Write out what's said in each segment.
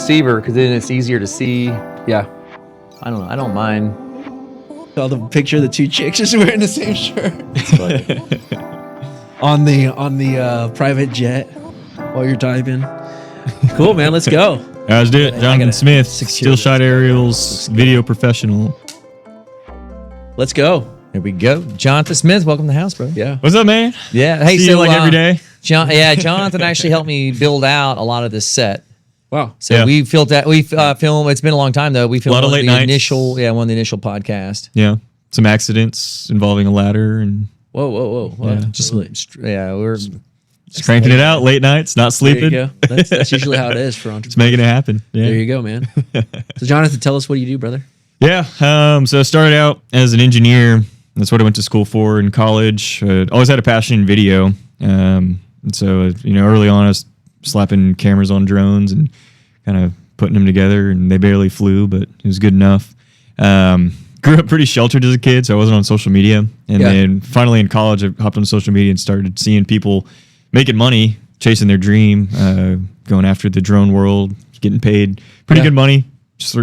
receiver because then it's easier to see. Yeah. I don't know. I don't mind. Saw the picture of the two chicks just wearing the same shirt. on the private jet while you're diving. Cool, man. Let's go. Let's do it. Jonathan Smith, still shot aerials, video professional. Let's go. Here we go. Jonathan Smith, welcome to the house, bro. Yeah. What's up, man? Yeah. Hey, See you like every day. Jonathan actually helped me build out a lot of this set. Wow. So Yeah. we filmed. It's been a long time though. We filmed A lot of late nights. one of the initial podcast. Yeah. Some accidents involving a ladder and Whoa. Yeah. Just we're just cranking it out late nights, not There you sleeping. go. That's usually how it is for entrepreneurs. Just making it happen. Yeah. There you go, man. So, Jonathan, tell us what you do, brother. Yeah. So I started out as an engineer. That's what I went to school for in college. Always had a passion in video. And so, early on, I was slapping cameras on drones and kind of putting them together, and they barely flew, but it was good enough. Grew up pretty sheltered as a kid, so I wasn't on social media. And then finally in college, I hopped on social media and started seeing people making money, chasing their dream, going after the drone world, getting paid pretty good money, just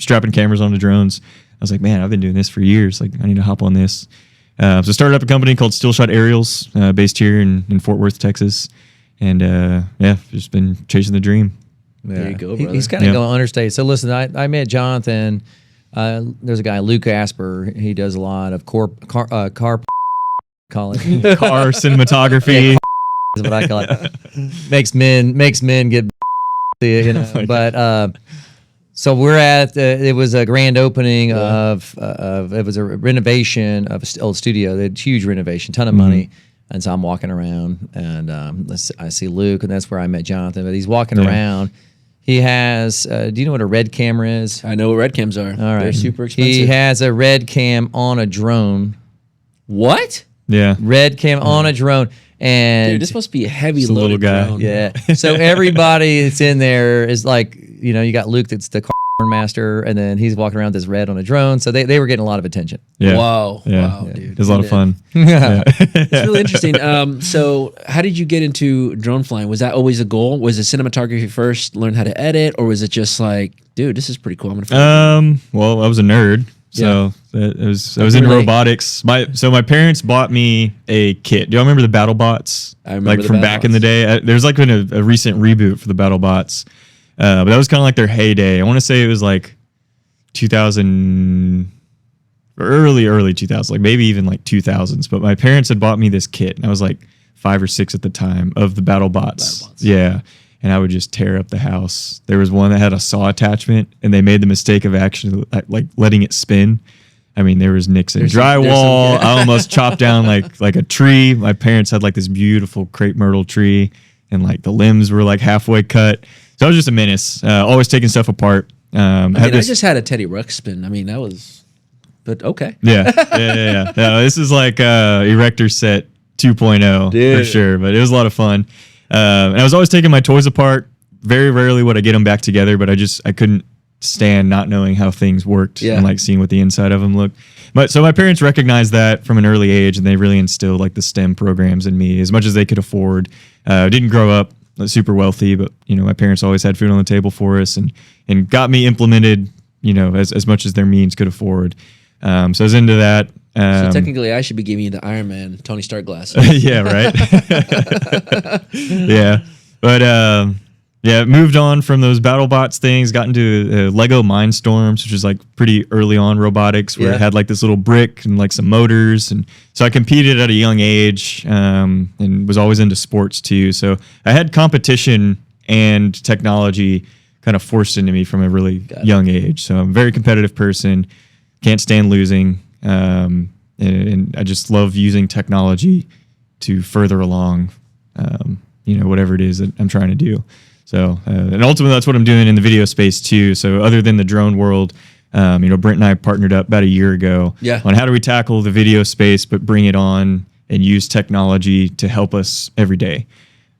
strapping cameras onto drones. I was like, man, I've been doing this for years. Like, I need to hop on this. So I started up a company called Still Shot Aerials, based here in Fort Worth, Texas. And just been chasing the dream. Yeah. There you go, brother. He's kind of going understated. So listen, I met Jonathan. There's a guy, Luke Asper. He does a lot of car call it Car cinematography. is what I call it. makes men get but so we're at it was a grand opening of it was a renovation of an old studio. They had huge renovation, ton of money. And so I'm walking around and I see Luke, and that's where I met Jonathan. But he's walking around. He has, do you know what a red camera is? I know what red cams are. All right. They're super expensive. He has a red cam on a drone. What? Yeah. Red cam on a drone. And Dude, this must be a heavy Just a little loaded guy. drone. yeah. So everybody that's in there is like, you got Luke that's the car master, and then he's walking around with this red on a drone. So they were getting a lot of attention. Yeah. Wow. Yeah. Wow, dude. It was a lot of fun. It's really interesting. So how did you get into drone flying? Was that always a goal? Was it cinematography first, learn how to edit, or was it just like, dude, this is pretty cool, I'm gonna fly? Well, I was a nerd. So I was in robotics. My parents bought me a kit. Do you remember the BattleBots? I remember from back in the day. There's like been a recent reboot for the BattleBots. But that was kind of like their heyday. I want to say it was like 2000, early 2000s, like maybe even like 2000s. But my parents had bought me this kit, and I was like 5 or 6 at the time, of the BattleBots. Yeah. And I would just tear up the house. There was one that had a saw attachment, and they made the mistake of actually like letting it spin. I mean, there was nicks in drywall. I almost chopped down like a tree. My parents had like this beautiful crepe myrtle tree, and like the limbs were like halfway cut. So I was just a menace, always taking stuff apart. I just had a Teddy Ruxpin. I mean, that was, but okay. Yeah. No, this is like Erector Set 2.0 for sure, but it was a lot of fun. And I was always taking my toys apart. Very rarely would I get them back together, but I couldn't stand not knowing how things worked and like seeing what the inside of them looked. But so my parents recognized that from an early age, and they really instilled like the STEM programs in me as much as they could afford. Didn't grow up super wealthy, but my parents always had food on the table for us, and got me implemented as much as their means could afford. So I was into that. So technically, I should be giving you the Iron Man Tony Stark glasses. Yeah, right. Yeah, but moved on from those BattleBots things. Got into Lego Mindstorms, which was like pretty early on robotics, where it had like this little brick and like some motors, and so I competed at a young age, and was always into sports too. So I had competition and technology kind of forced into me from a really young age. So I'm a very competitive person, can't stand losing. And I just love using technology to further along, whatever it is that I'm trying to do. So, and ultimately that's what I'm doing in the video space too. So other than the drone world, Brent and I partnered up about a year ago on how do we tackle the video space, but bring it on and use technology to help us every day.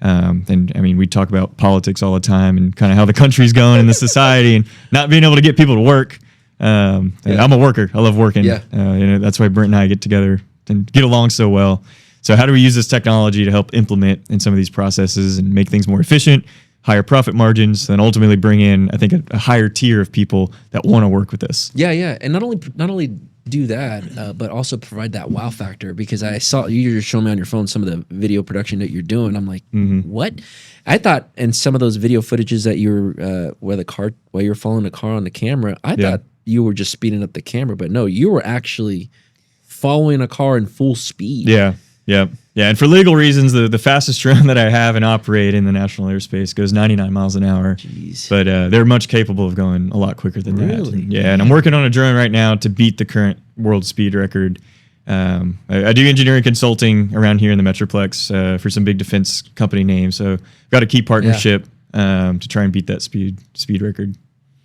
And I mean, we talk about politics all the time and kind of how the country's going and the society and not being able to get people to work. I'm a worker. I love working. That's why Brent and I get together and get along so well. So how do we use this technology to help implement in some of these processes and make things more efficient, higher profit margins, then ultimately bring in, I think, a higher tier of people that want to work with us. Yeah, yeah, and not only do that, but also provide that wow factor, because I saw you just showing me on your phone some of the video production that you're doing. I'm like, what? I thought in some of those video footages that you're while you're following a car on the camera, I thought you were just speeding up the camera, but no, you were actually following a car in full speed. Yeah. Yeah. Yeah. And for legal reasons, the fastest drone that I have and operate in the national airspace goes 99 miles an hour. Jeez. But they're much capable of going a lot quicker than that. Really? Yeah. And I'm working on a drone right now to beat the current world speed record. I do engineering consulting around here in the Metroplex for some big defense company names. So I've got a key partnership to try and beat that speed record.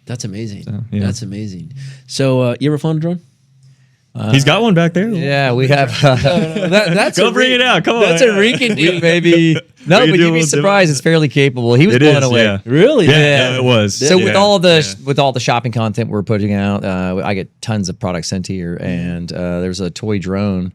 That's amazing. So, yeah. That's amazing. So you ever flown a drone? He's got one back there. Yeah, we have. That's Go bring it out. Come on. That's a Rican dude. Maybe no, We but do you'd a be little surprised. It's fairly capable. He was It blown is, away. yeah. Really? Yeah, it was. So with Yeah. all the shopping content we're putting out, I get tons of products sent here, and there's a toy drone,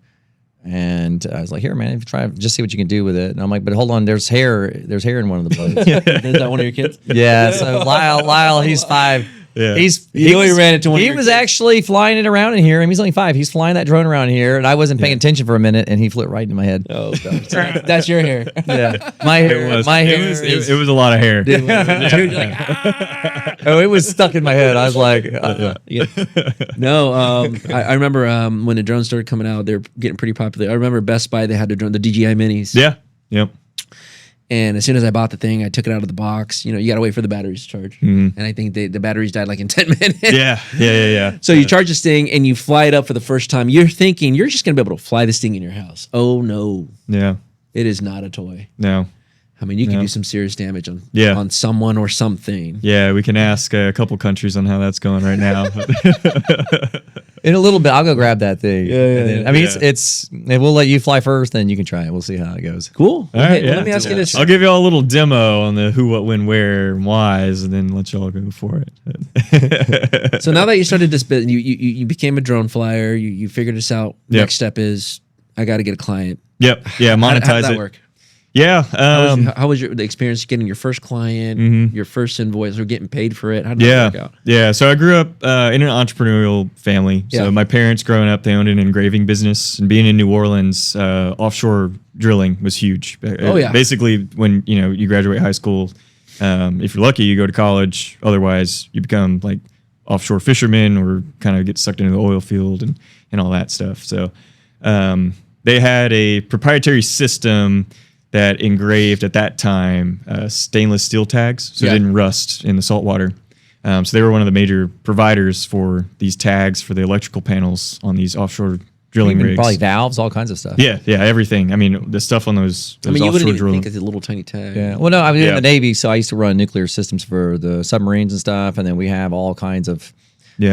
and I was like, "Here, man, try just see what you can do with it." And I'm like, "But hold on, there's hair in one of the blades." Is that one of your kids? Yeah. So Lyle, he's 5. Yeah. You only ran into one of He your was kids. actually flying it around in here. I mean, he's only 5. He's flying that drone around here, and I wasn't paying attention for a minute, and he flew it right into my head. Oh, God. That's your hair. Yeah, my hair. It was. My hair. It was a lot of hair. Dude, you're like, ah. Oh, it was stuck in my head. I was like, No, I remember when the drones started coming out, they were getting pretty popular. I remember Best Buy, they had the drone, the DJI Minis. Yeah. Yep. And as soon as I bought the thing, I took it out of the box. You know, you got to wait for the batteries to charge. And I think the batteries died like in 10 minutes. Yeah. So you charge this thing and you fly it up for the first time. You're thinking you're just going to be able to fly this thing in your house. Oh, no. Yeah. It is not a toy. No. I mean, you can No. do some serious damage on Yeah. on someone or something. Yeah, we can ask a couple countries on how that's going right now. in a little bit, I'll go grab that thing. I mean, Yeah. it's we'll let you fly first, then you can try it. We'll see how it goes. Cool. All Okay, right, well, yeah. let me ask you this. I'll give you all a little demo on the who, what, when, where, and whys, and then let you all go for it. So now that you started this bit, you became a drone flyer. You figured this out. Yep. Next step is I got to get a client. Yep. Yeah, monetize How did that it. work? Yeah. How was the experience getting your first client, your first invoice, or getting paid for it? How did that work out? Yeah. So I grew up in an entrepreneurial family. So Yeah. my parents growing up, they owned an engraving business, and being in New Orleans, offshore drilling was huge. Oh, yeah. Basically, when you graduate high school, if you're lucky, you go to college. Otherwise, you become like offshore fishermen or kind of get sucked into the oil field and all that stuff. So they had a proprietary system that engraved at that time stainless steel tags, so it didn't rust in the salt water. So they were one of the major providers for these tags for the electrical panels on these offshore drilling Even rigs. probably valves, all kinds of stuff. Yeah, everything. I mean, the stuff on those I mean, you offshore wouldn't even drilling. think it's a little tiny tag. Yeah. Well, no, I was in Yeah. the Navy, so I used to run nuclear systems for the submarines and stuff, and then we have all kinds of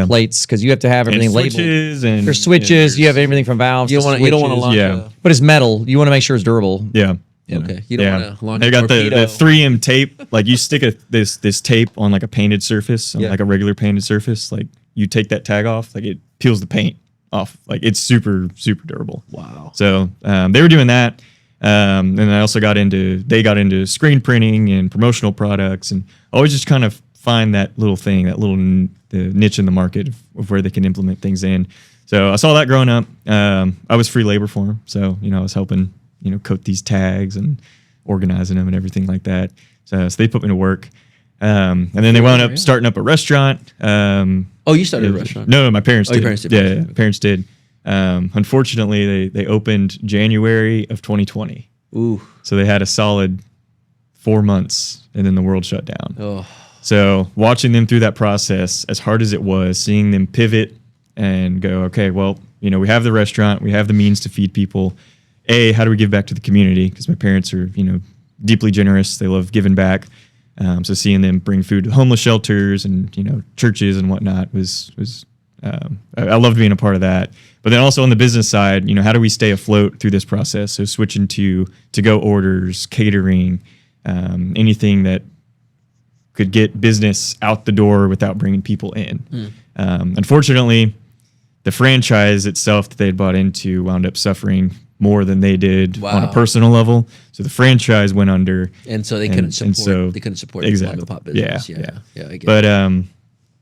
plates because you have to have And everything labeled. switches and There's switches. You have everything from valves. You to don't want to switches. launch. Yeah. But it's metal. You want to make sure it's durable. Yeah. Okay, you don't want to launch. They a got the torpedo. 3M tape. Like you stick this tape on like a painted surface, on like a regular painted surface. Like you take that tag off, like it peels the paint off. Like it's super durable. Wow. So they were doing that, and I also got into screen printing and promotional products, and always just kind of find that little thing, that little the niche in the market of where they can implement things in. So I saw that growing up. I was free labor for them, so I was helping coat these tags and organizing them and everything like that. So they put me to work. And then they wound up starting up a restaurant. Oh, you started a restaurant? No, my parents Oh, did. your parents did. Yeah, my parents did. Unfortunately, they opened January of 2020. Ooh. So they had a solid 4 months, and then the world shut down. Oh. So watching them through that process, as hard as it was, seeing them pivot and go, okay, well, we have the restaurant, we have the means to feed people. How do we give back to the community? Because my parents are, deeply generous. They love giving back. So seeing them bring food to homeless shelters and churches and whatnot was I loved being a part of that. But then also on the business side, how do we stay afloat through this process? So switching to go orders, catering, anything that could get business out the door without bringing people in. Unfortunately, the franchise itself that they had bought into wound up suffering more than they did on a Wow. personal level. So the franchise went under. And so they couldn't support. so- they couldn't support exactly. the mom and pop business. Yeah, Yeah. I get But it.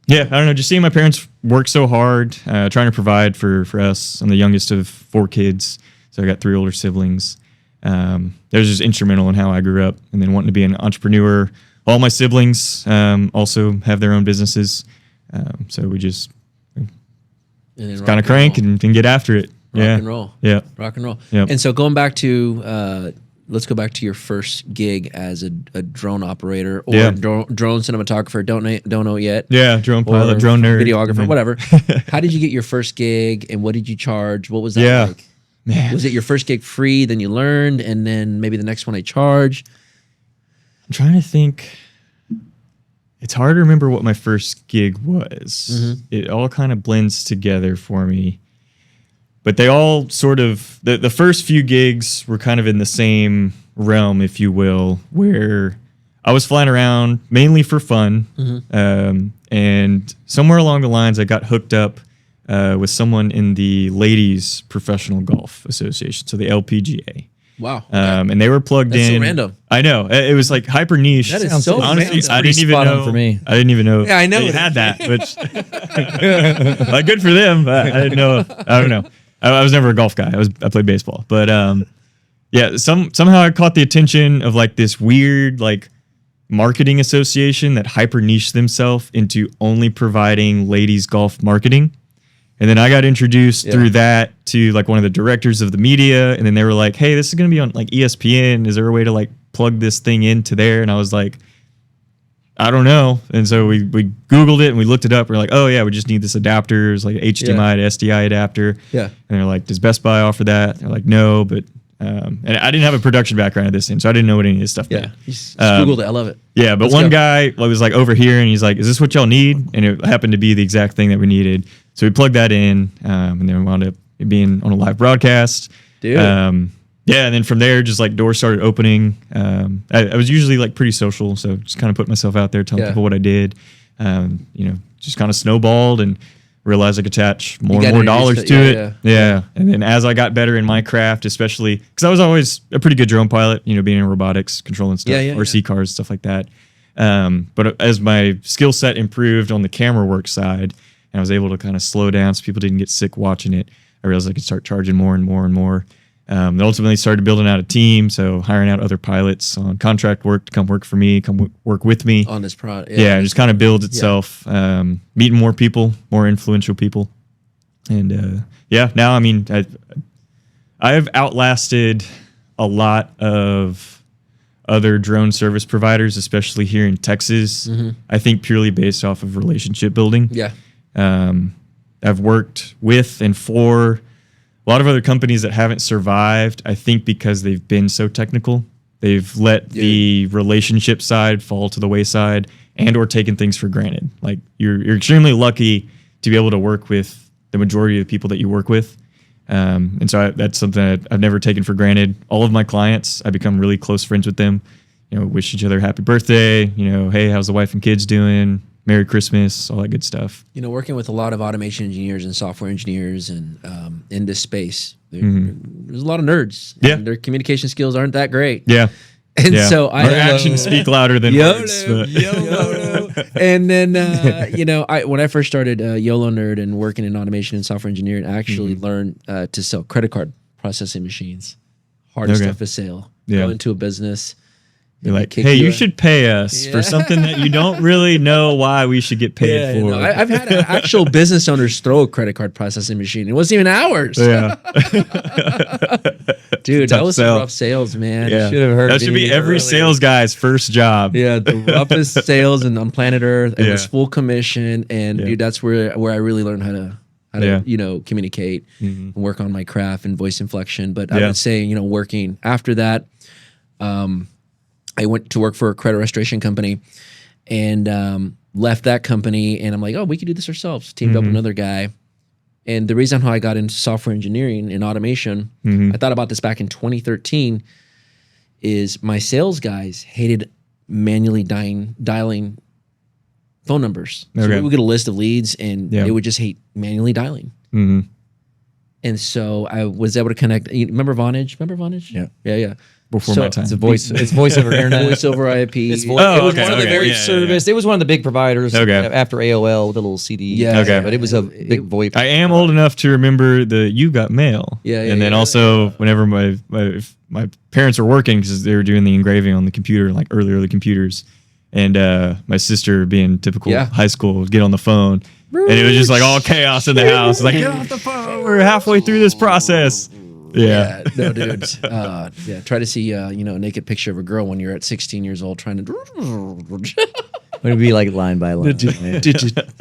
yeah, I don't know. Just seeing my parents work so hard, trying to provide for us. I'm the youngest of 4 kids, so I got 3 older siblings. That was just instrumental in how I grew up, and then wanting to be an entrepreneur. All my siblings also have their own businesses, so we just And then kind of crank and get after it. rock yeah, and roll. Yeah. Rock and roll. Yep. And so going back to let's go back to your first gig as a drone operator or Yeah. drone cinematographer. Don't know yet. Yeah, drone Or pilot, drone nerd, videographer, and then- whatever. How did you get your first gig, and what did you charge? What was that Yeah. like? Man. Was it your first gig free, then you learned, and then maybe the next one I charge? I'm trying to think. It's hard to remember what my first gig was. Mm-hmm. It all kind of blends together for me. But they all sort of, the first few gigs were kind of in the same realm, if you will, where I was flying around mainly for fun. And somewhere along the lines, I got hooked up with someone in the Ladies Professional Golf Association, so the LPGA. Wow. And they were plugged That's so in. random. I know. It was like hyper niche. That is Sounds- so Honestly, random. I didn't even spot on know. for me. I didn't even know. Yeah, I know they it had is. that, which like good for them. But I didn't know. I don't know. I was never a golf guy. I played baseball, but yeah. Somehow I caught the attention of like this weird like marketing association that hyper niched themselves into only providing ladies golf marketing. And then I got introduced through that to like one of the directors of the media. And then they were like, hey, this is going to be on like ESPN. Is there a way to like plug this thing into there? And I was like, I don't know. And so we Googled it and we looked it up. We're like, oh yeah, we just need this adapter. It's like HDMI to SDI adapter. Yeah. And they're like, does Best Buy offer that? They're like, no, but, and I didn't have a production background at this thing, so I didn't know what any of this stuff Yeah. meant. You just Googled it. I love it. Yeah, but Let's one go. guy was like over here, and he's like, "Is this what y'all need?" And it happened to be the exact thing that we needed. So we plugged that in, and then we wound up being on a live broadcast. Dude. Yeah, and then from there, just like doors started opening. I was usually like pretty social, so just kind of put myself out there, telling Yeah. people what I did. Just kind of snowballed and realized I could attach more got and more introduced dollars to- to yeah, it. Yeah. And then as I got better in my craft, especially because I was always a pretty good drone pilot, being in robotics, controlling stuff, RC cars, stuff like that. But as my skill set improved on the camera work side, and I was able to kind of slow down so people didn't get sick watching it, I realized I could start charging more and more and more. They ultimately started building out a team, so hiring out other pilots on contract work to come work for me, work with me. On this product. Yeah, it just kind of builds itself. Meeting more people, more influential people, and now I mean, I've outlasted a lot of other drone service providers, especially here in Texas. I think purely based off of relationship building. Yeah. I've worked with and for a lot of other companies that haven't survived, I think because they've been so technical. They've let the relationship side fall to the wayside and or taken things for granted. Like you're extremely lucky to be able to work with the majority of the people that you work with. And so that's something that I've never taken for granted. All of my clients, I become really close friends with them. Wish each other happy birthday. Hey, how's the wife and kids doing? Merry Christmas, all that good stuff. Working with a lot of automation engineers and software engineers and in this space, there's a lot of nerds. Yeah. And their communication skills aren't that great. Yeah. And Yeah. so Our actions speak louder than words. But. YOLO. And then, when I first started YOLO Nerd and working in automation and software engineering, I actually learned to sell credit card processing machines. Hardest stuff to sell. Yeah. Go into a business. You're like, kick hey, you out. should pay us Yeah. for something that you don't really know why we should get paid for. I've had actual business owners throw a credit card processing machine. It wasn't even ours. Yeah. Dude, that Tough was sell. some rough sales, man. Yeah. Should have heard That should be me every earlier. sales guy's first job. Yeah, the roughest sales on planet Earth. It was Yeah. full commission, and Yeah. dude, that's where I really learned how to Yeah. communicate and work on my craft and voice inflection. But I Yeah. would say, working after that, I went to work for a credit restoration company, and left that company. And I'm like, oh, we could do this ourselves. Teamed up with another guy. And the reason how I got into software engineering and automation, I thought about this back in 2013, is my sales guys hated manually dialing phone numbers. So Okay. we would get a list of leads, and Yeah. they would just hate manually dialing. And so I was able to connect. You remember Vonage? Remember Vonage? Yeah. Before So my time. It's voice over internet. Voice over IP. It was okay, one of the okay. very Yeah, service. It was one of the big providers after AOL with a little CD. Yeah, Okay. But it was a big VoIP. I am old enough to remember the You Got Mail. Yeah, and then also whenever my parents were working because they were doing the engraving on the computer, like early computers, and my sister, being typical high school, would get on the phone, and it was just like all chaos in the house. Like, get off the phone. We're halfway through this process. Yeah. No, dude. Try to see a naked picture of a girl when you're at 16 years old trying to. It would be like line by line.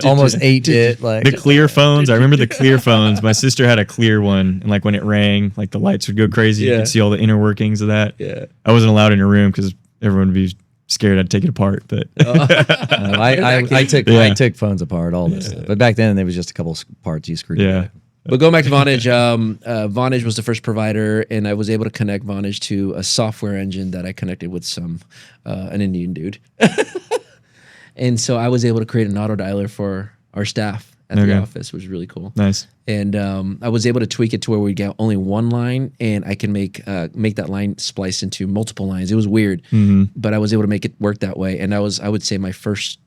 Almost 8-bit. Like The clear phones. I remember the clear phones. My sister had a clear one, and like when it rang, like the lights would go crazy. You could see all the inner workings of that. Yeah. I wasn't allowed in her room because everyone would be scared I'd take it apart. But I took phones apart, all this stuff. But back then, there was just a couple parts you screwed. yeah. But going back to Vonage, Vonage was the first provider, and I was able to connect Vonage to a software engine that I connected with an Indian dude. And so I was able to create an auto dialer for our staff at the office, which was really cool. Nice. And I was able to tweak it to where we get only one line, and I can make that line splice into multiple lines. It was weird, but I was able to make it work that way. And I would say, my first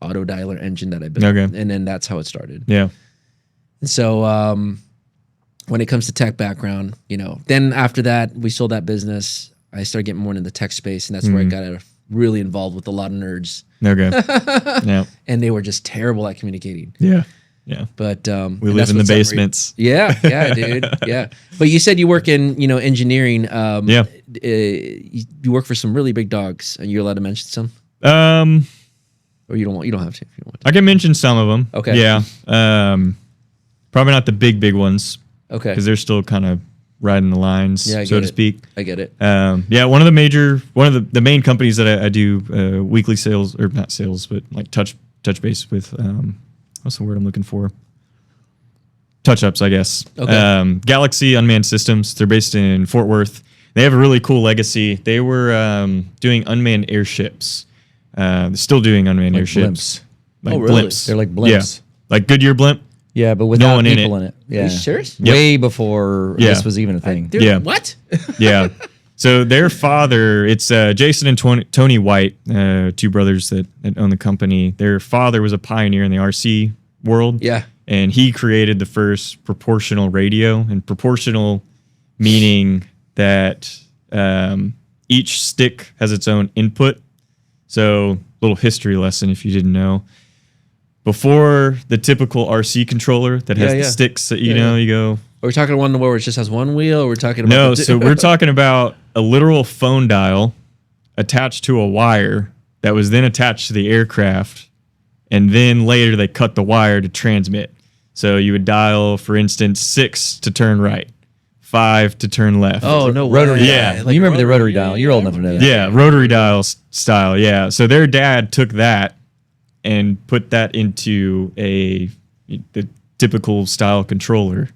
auto dialer engine that I built. Okay. And then that's how it started. Yeah. So when it comes to tech background, then after that, we sold that business. I started getting more into the tech space, and that's where I got really involved with a lot of nerds. Okay. Yeah. And they were just terrible at communicating. Yeah. Yeah. But we live in the basements. Yeah, dude. Yeah. But you said you work in, engineering. Yeah. You work for some really big dogs. Are you allowed to mention some? Or you don't have to if you don't want to. I can mention some of them. Okay. Yeah. Probably not the big ones. Okay. Because they're still kind of riding the lines, so to speak. I get it. Yeah, one of the main companies that I do weekly sales, or not sales, but like touch base with. What's the word I'm looking for? Touch-ups, I guess. Okay. Galaxy Unmanned Systems. They're based in Fort Worth. They have a really cool legacy. They were doing unmanned airships. They're still doing unmanned airships. Blimps. Like really? blimps. They're like blimps. Yeah. Like Goodyear blimp. Yeah, but without No one in people it. in it. Yeah. Are you serious? Way before this was even a thing. Dude, Yeah. what? Yeah. So their father, it's Jason and Tony White, two brothers that own the company. Their father was a pioneer in the RC world. Yeah. And he created the first proportional radio, and proportional meaning that each stick has its own input. So, little history lesson if you didn't know. Before the typical RC controller that has the sticks that you go. Are we talking one where it just has one wheel? Or we're talking about No, so we're talking about a literal phone dial attached to a wire that was then attached to the aircraft, and then later they cut the wire to transmit. So you would dial, for instance, 6 to turn right, 5 to turn left. Oh, no. Rotary way. Yeah. dial. You remember the rotary dial. You're old enough to know that. Yeah, rotary dial style. Yeah. So their dad took that and put that into the typical style controller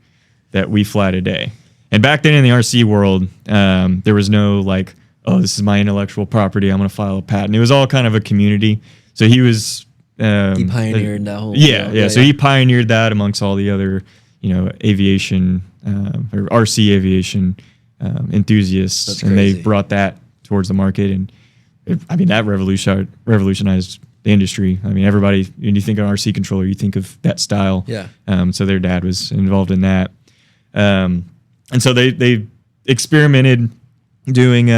that we fly today. And back then in the RC world, there was no like, oh, this is my intellectual property, I'm going to file a patent. It was all kind of a community. So he was... he pioneered that whole... Yeah. So he pioneered that amongst all the other, aviation, or RC aviation enthusiasts. And they brought that towards the market. And that revolutionized the industry. I mean, everybody, when you think of an RC controller, you think of that style. Yeah. So their dad was involved in that. And so they experimented doing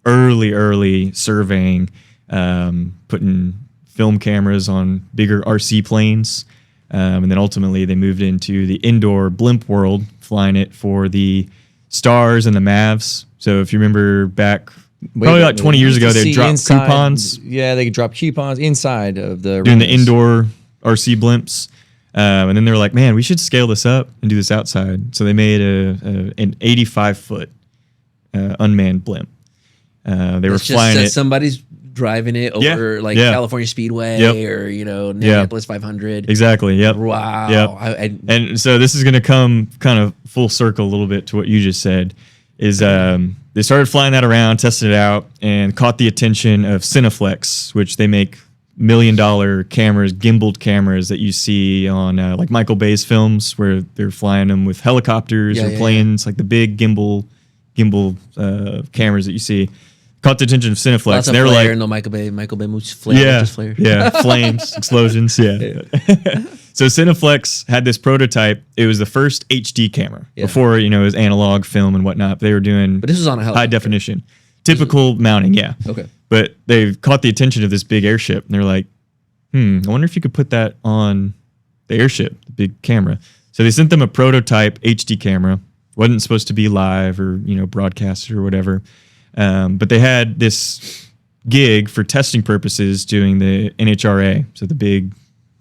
early surveying, putting film cameras on bigger RC planes. And then ultimately they moved into the indoor blimp world, flying it for the Stars and the Mavs. So if you remember back... Probably like 20 years ago, they dropped coupons. Yeah, they could drop coupons inside of the doing the rooms. indoor RC blimps. And then they were like, man, we should scale this up and do this outside. So they made an 85-foot unmanned blimp. They were flying it. Somebody's driving it over California Speedway or, Minneapolis 500. Exactly. Yep. Wow. Yep. And so this is going to come kind of full circle a little bit to what you just said. Is they started flying that around, tested it out, and caught the attention of Cineflex, which they make $1 million cameras, gimbaled cameras that you see on like Michael Bay's films where they're flying them with helicopters or planes, like the big gimbal cameras that you see. Caught the attention of Cineflex. Lots of and they were flare, like, no Michael Bay moves flare, yeah, just flare. yeah, flames, explosions, yeah. So Cineflex had this prototype. It was the first HD camera before, you know, it was analog film and whatnot. They were doing, But this was on a helicopter. high definition, typical mounting, yeah. Okay. But they caught the attention of this big airship, and they're like, I wonder if you could put that on the airship, the big camera. So they sent them a prototype HD camera. Wasn't supposed to be live or, you know, broadcasted or whatever. But they had this gig for testing purposes doing the NHRA, so the big,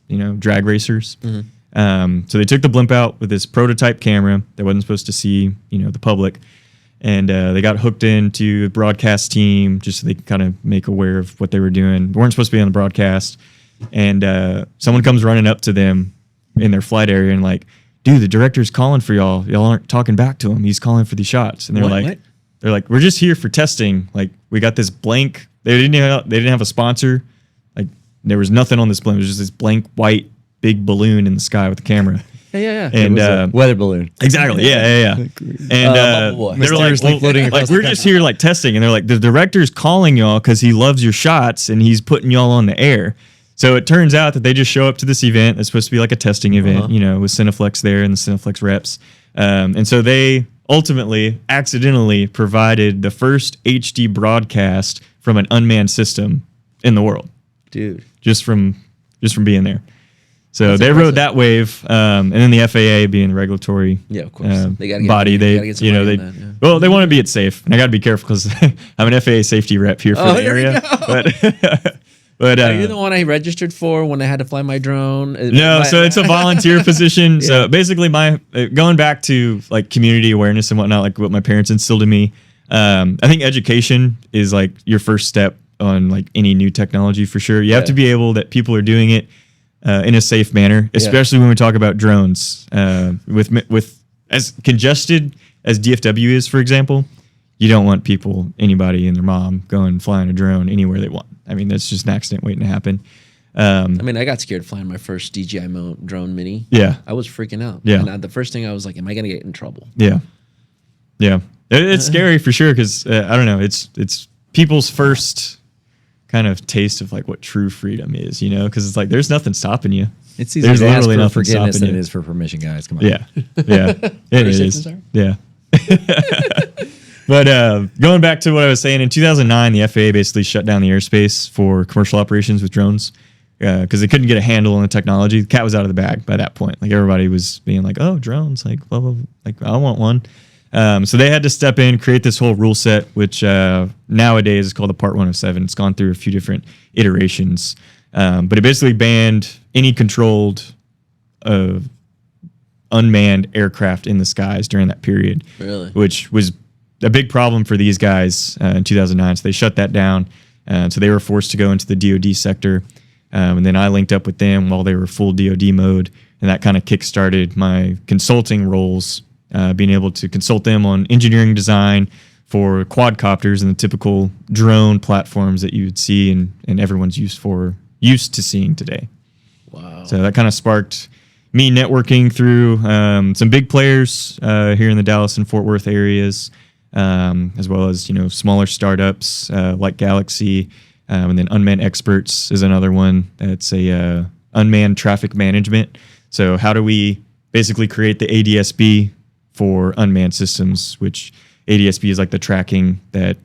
you know, drag racers. So they took the blimp out with this prototype camera that wasn't supposed to see, you know, the public. And they got hooked into the broadcast team just so they could kind of make aware of what they were doing. They weren't supposed to be on the broadcast. And someone comes running up to them in their flight area and like, dude, the director's calling for y'all. Y'all aren't talking back to him. He's calling for these shots. And they're like, we're just here for testing. Like, we got this blank. They didn't have a sponsor. Like, there was nothing on this blimp. It was just this blank white big balloon in the sky with the camera. Yeah. And it was a weather balloon. Exactly. Yeah. And they're Mysteriously like, floating across the we're just here like testing. And they're like, the director's calling y'all because he loves your shots and he's putting y'all on the air. So it turns out that they just show up to this event. It's supposed to be like a testing event, you know, with Cineflex there and the Cineflex reps. And so they ultimately accidentally provided the first HD broadcast from an unmanned system in the world. Dude. Just from being there. So they rode that wave, and then the FAA being the regulatory of course. They gotta get, body, well, they want to be it safe, and I got to be careful because I'm an FAA safety rep here for the area. But are you the one I registered for when I had to fly my drone? No, so it's a volunteer position. So basically, my going back to like community awareness and whatnot, like what my parents instilled in me. I think education is like your first step on like any new technology for sure. You have to be able that people are doing it in a safe manner, especially when we talk about drones. With as congested as DFW is, for example, you don't want anybody and their mom going flying a drone anywhere they want. I mean, that's just an accident waiting to happen. I mean, I got scared flying my first DJI drone mini. Yeah. I was freaking out. Yeah. And the first thing I was like, am I going to get in trouble? Yeah. Yeah. It's scary for sure because, I don't know, it's people's first kind of taste of like what true freedom is, you know, because it's like there's nothing stopping you. It's easier to ask for forgiveness than it is for permission, guys. Come on. Yeah. It is. Yeah. But going back to what I was saying, in 2009, the FAA basically shut down the airspace for commercial operations with drones because they couldn't get a handle on the technology. The cat was out of the bag by that point. Like everybody was being like, "Oh, drones! Like, blah, blah, blah. Like I want one." So they had to step in, create this whole rule set, which nowadays is called the Part 107. It's gone through a few different iterations, but it basically banned any controlled unmanned aircraft in the skies during that period. Really? Which was a big problem for these guys in 2009. So they shut that down. So they were forced to go into the DoD sector. And then I linked up with them while they were full DoD mode. And that kind of kickstarted my consulting roles, being able to consult them on engineering design for quadcopters and the typical drone platforms that you would see and everyone's used to seeing today. Wow. So that kind of sparked me networking through some big players here in the Dallas and Fort Worth areas. As well as, you know, smaller startups like Galaxy, and then Unmanned Experts is another one. That's a unmanned traffic management. So how do we basically create the ADSB for unmanned systems, which ADSB is like the tracking that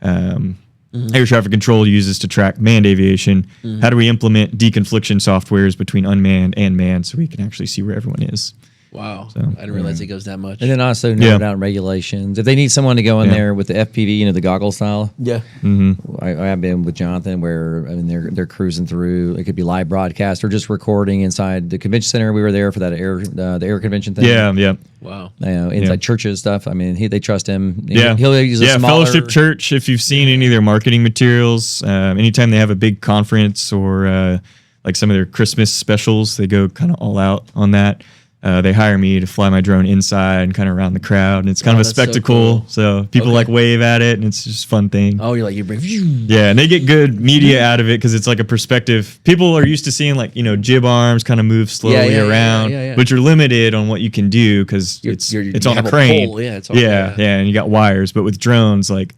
air traffic control uses to track manned aviation. How do we implement deconfliction softwares between unmanned and manned so we can actually see where everyone is? Wow. So, I didn't realize it goes that much. And then also narrow down regulations. If they need someone to go in there with the FPV, you know, the goggle style. Yeah. I have been with Jonathan where, I mean, they're cruising through. It could be live broadcast or just recording inside the convention center. We were there for that the air convention thing. Yeah. Wow. You know, inside churches stuff. I mean, they trust him. Yeah. He'll use a smaller Fellowship Church. If you've seen any of their marketing materials, anytime they have a big conference or like some of their Christmas specials, they go kind of all out on that. they hire me to fly my drone inside and kind of around the crowd, and it's kind of a that's so spectacle. cool. So people like wave at it, and it's just a fun thing. Oh, you're like, you bring. Yeah, and they get good media out of it because it's like a perspective. People are used to seeing like jib arms kind of move slowly around, but you're limited on what you can do because it's on a crane. Pole. Yeah, it's and you got wires. But with drones, like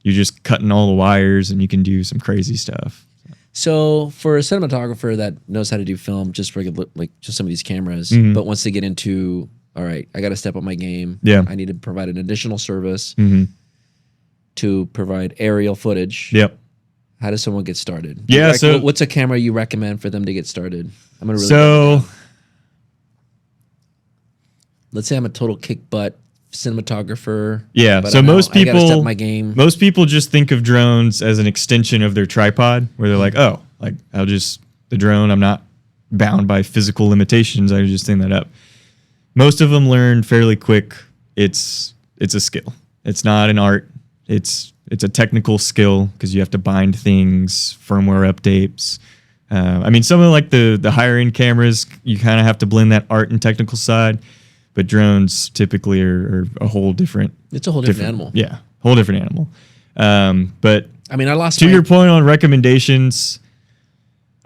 you're just cutting all the wires, and you can do some crazy stuff. So for a cinematographer that knows how to do film, just regular, like just some of these cameras, but once they get into, all right, I got to step up my game. Yeah, I need to provide an additional service to provide aerial footage. Yep. How does someone get started? Yeah. So what's a camera you recommend for them to get started? I'm gonna really. So let's say I'm a total kick butt cinematographer. Yeah. But So I gotta step my game. Most people just think of drones as an extension of their tripod, where they're like, oh, like the drone, I'm not bound by physical limitations. I just thing that up. Most of them learn fairly quick. It's a skill. It's not an art. It's a technical skill because you have to bind things, firmware updates. I mean, some of like the higher end cameras, you kind of have to blend that art and technical side. But drones typically are a whole different. It's a whole different animal. Yeah, whole different animal. But I mean, I lost. To your point on recommendations,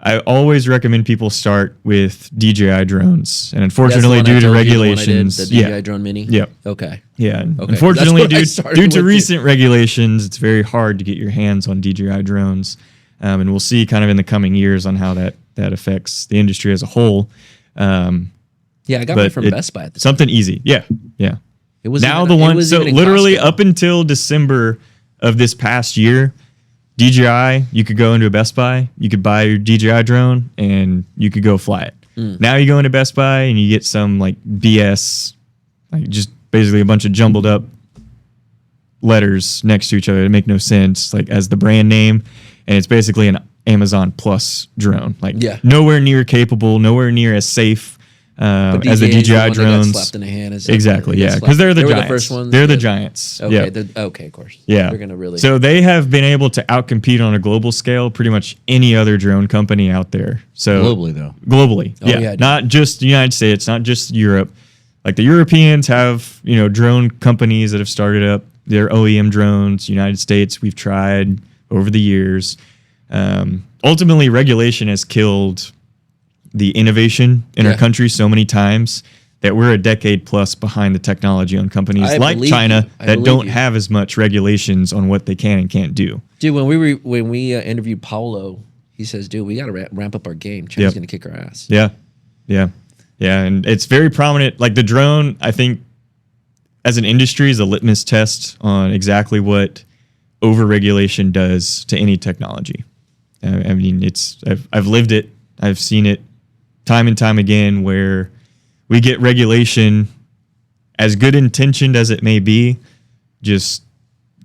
I always recommend people start with DJI drones, and unfortunately, due to regulations, the DJI drone mini. Yep. Okay. Yeah. Okay. Unfortunately, due to recent regulations, it's very hard to get your hands on DJI drones, and we'll see kind of in the coming years on how that affects the industry as a whole. Yeah, I got mine from Best Buy. Something easy. Yeah. Yeah. It was now even, the one. was So even literally Costco. up until December of this past year, DJI, you could go into a Best Buy, you could buy your DJI drone, and you could go fly it. Now you go into Best Buy and you get some like BS, like just basically a bunch of jumbled up letters next to each other that make no sense, like as the brand name, and it's basically an Amazon Plus drone, like nowhere near capable, nowhere near as safe as the DJI drones. Slapped in the hand Exactly, yeah, because they're the giants. The first ones. They're the giants. Okay, yeah. Okay, of course. Yeah, they're gonna really. So they have been able to outcompete on a global scale pretty much any other drone company out there. So globally, though. Globally, yeah, not just the United States, not just Europe. Like the Europeans have, drone companies that have started up their OEM drones. United States, we've tried over the years. Ultimately, regulation has killed the innovation in our country so many times that we're a decade plus behind the technology on companies like China that don't have as much regulations on what they can and can't do. Dude, when we interviewed Paulo, he says, "Dude, we got to ramp up our game. China's going to kick our ass." Yeah, and it's very prominent. Like the drone, I think, as an industry, is a litmus test on exactly what overregulation does to any technology. I mean, I've lived it. I've seen it time and time again where we get regulation, as good intentioned as it may be, just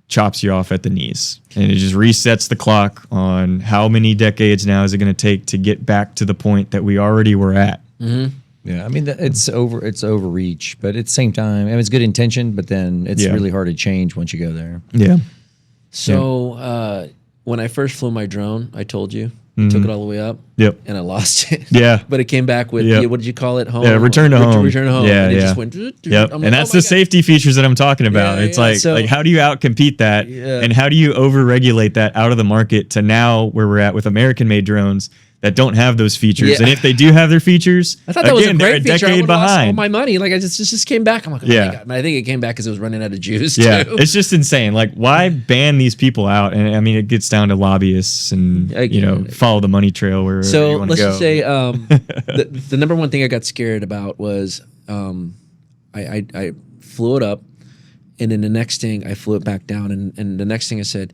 chops you off at the knees. And it just resets the clock on how many decades now is it going to take to get back to the point that we already were at. Mm-hmm. Yeah, I mean, it's overreach, but at the same time, I mean, it's good intention, but then it's really hard to change once you go there. Yeah. So when I first flew my drone, I told you, I took it all the way up. Yep. And I lost it. Yeah. But it came back with, what did you call it? Home? Yeah, return to home. Return to home. Yeah, and it yeah. just went, yep. And that's the safety features that I'm talking about. It's like how do you outcompete that? Yeah. And how do you overregulate that out of the market to now where we're at with American-made drones that don't have those features? Yeah. And if they do have their features, I thought that was a great feature. I decade would have lost all behind. my money. Like, I just came back. I'm like, oh my God. And I think it came back because it was running out of juice, Yeah, too. it's just insane. Like, why ban these people out? And I mean, it gets down to lobbyists and, follow the money trail wherever you want to go. So let's just say the number one thing I got scared about was I flew it up, and then the next thing I flew it back down, and the next thing I said,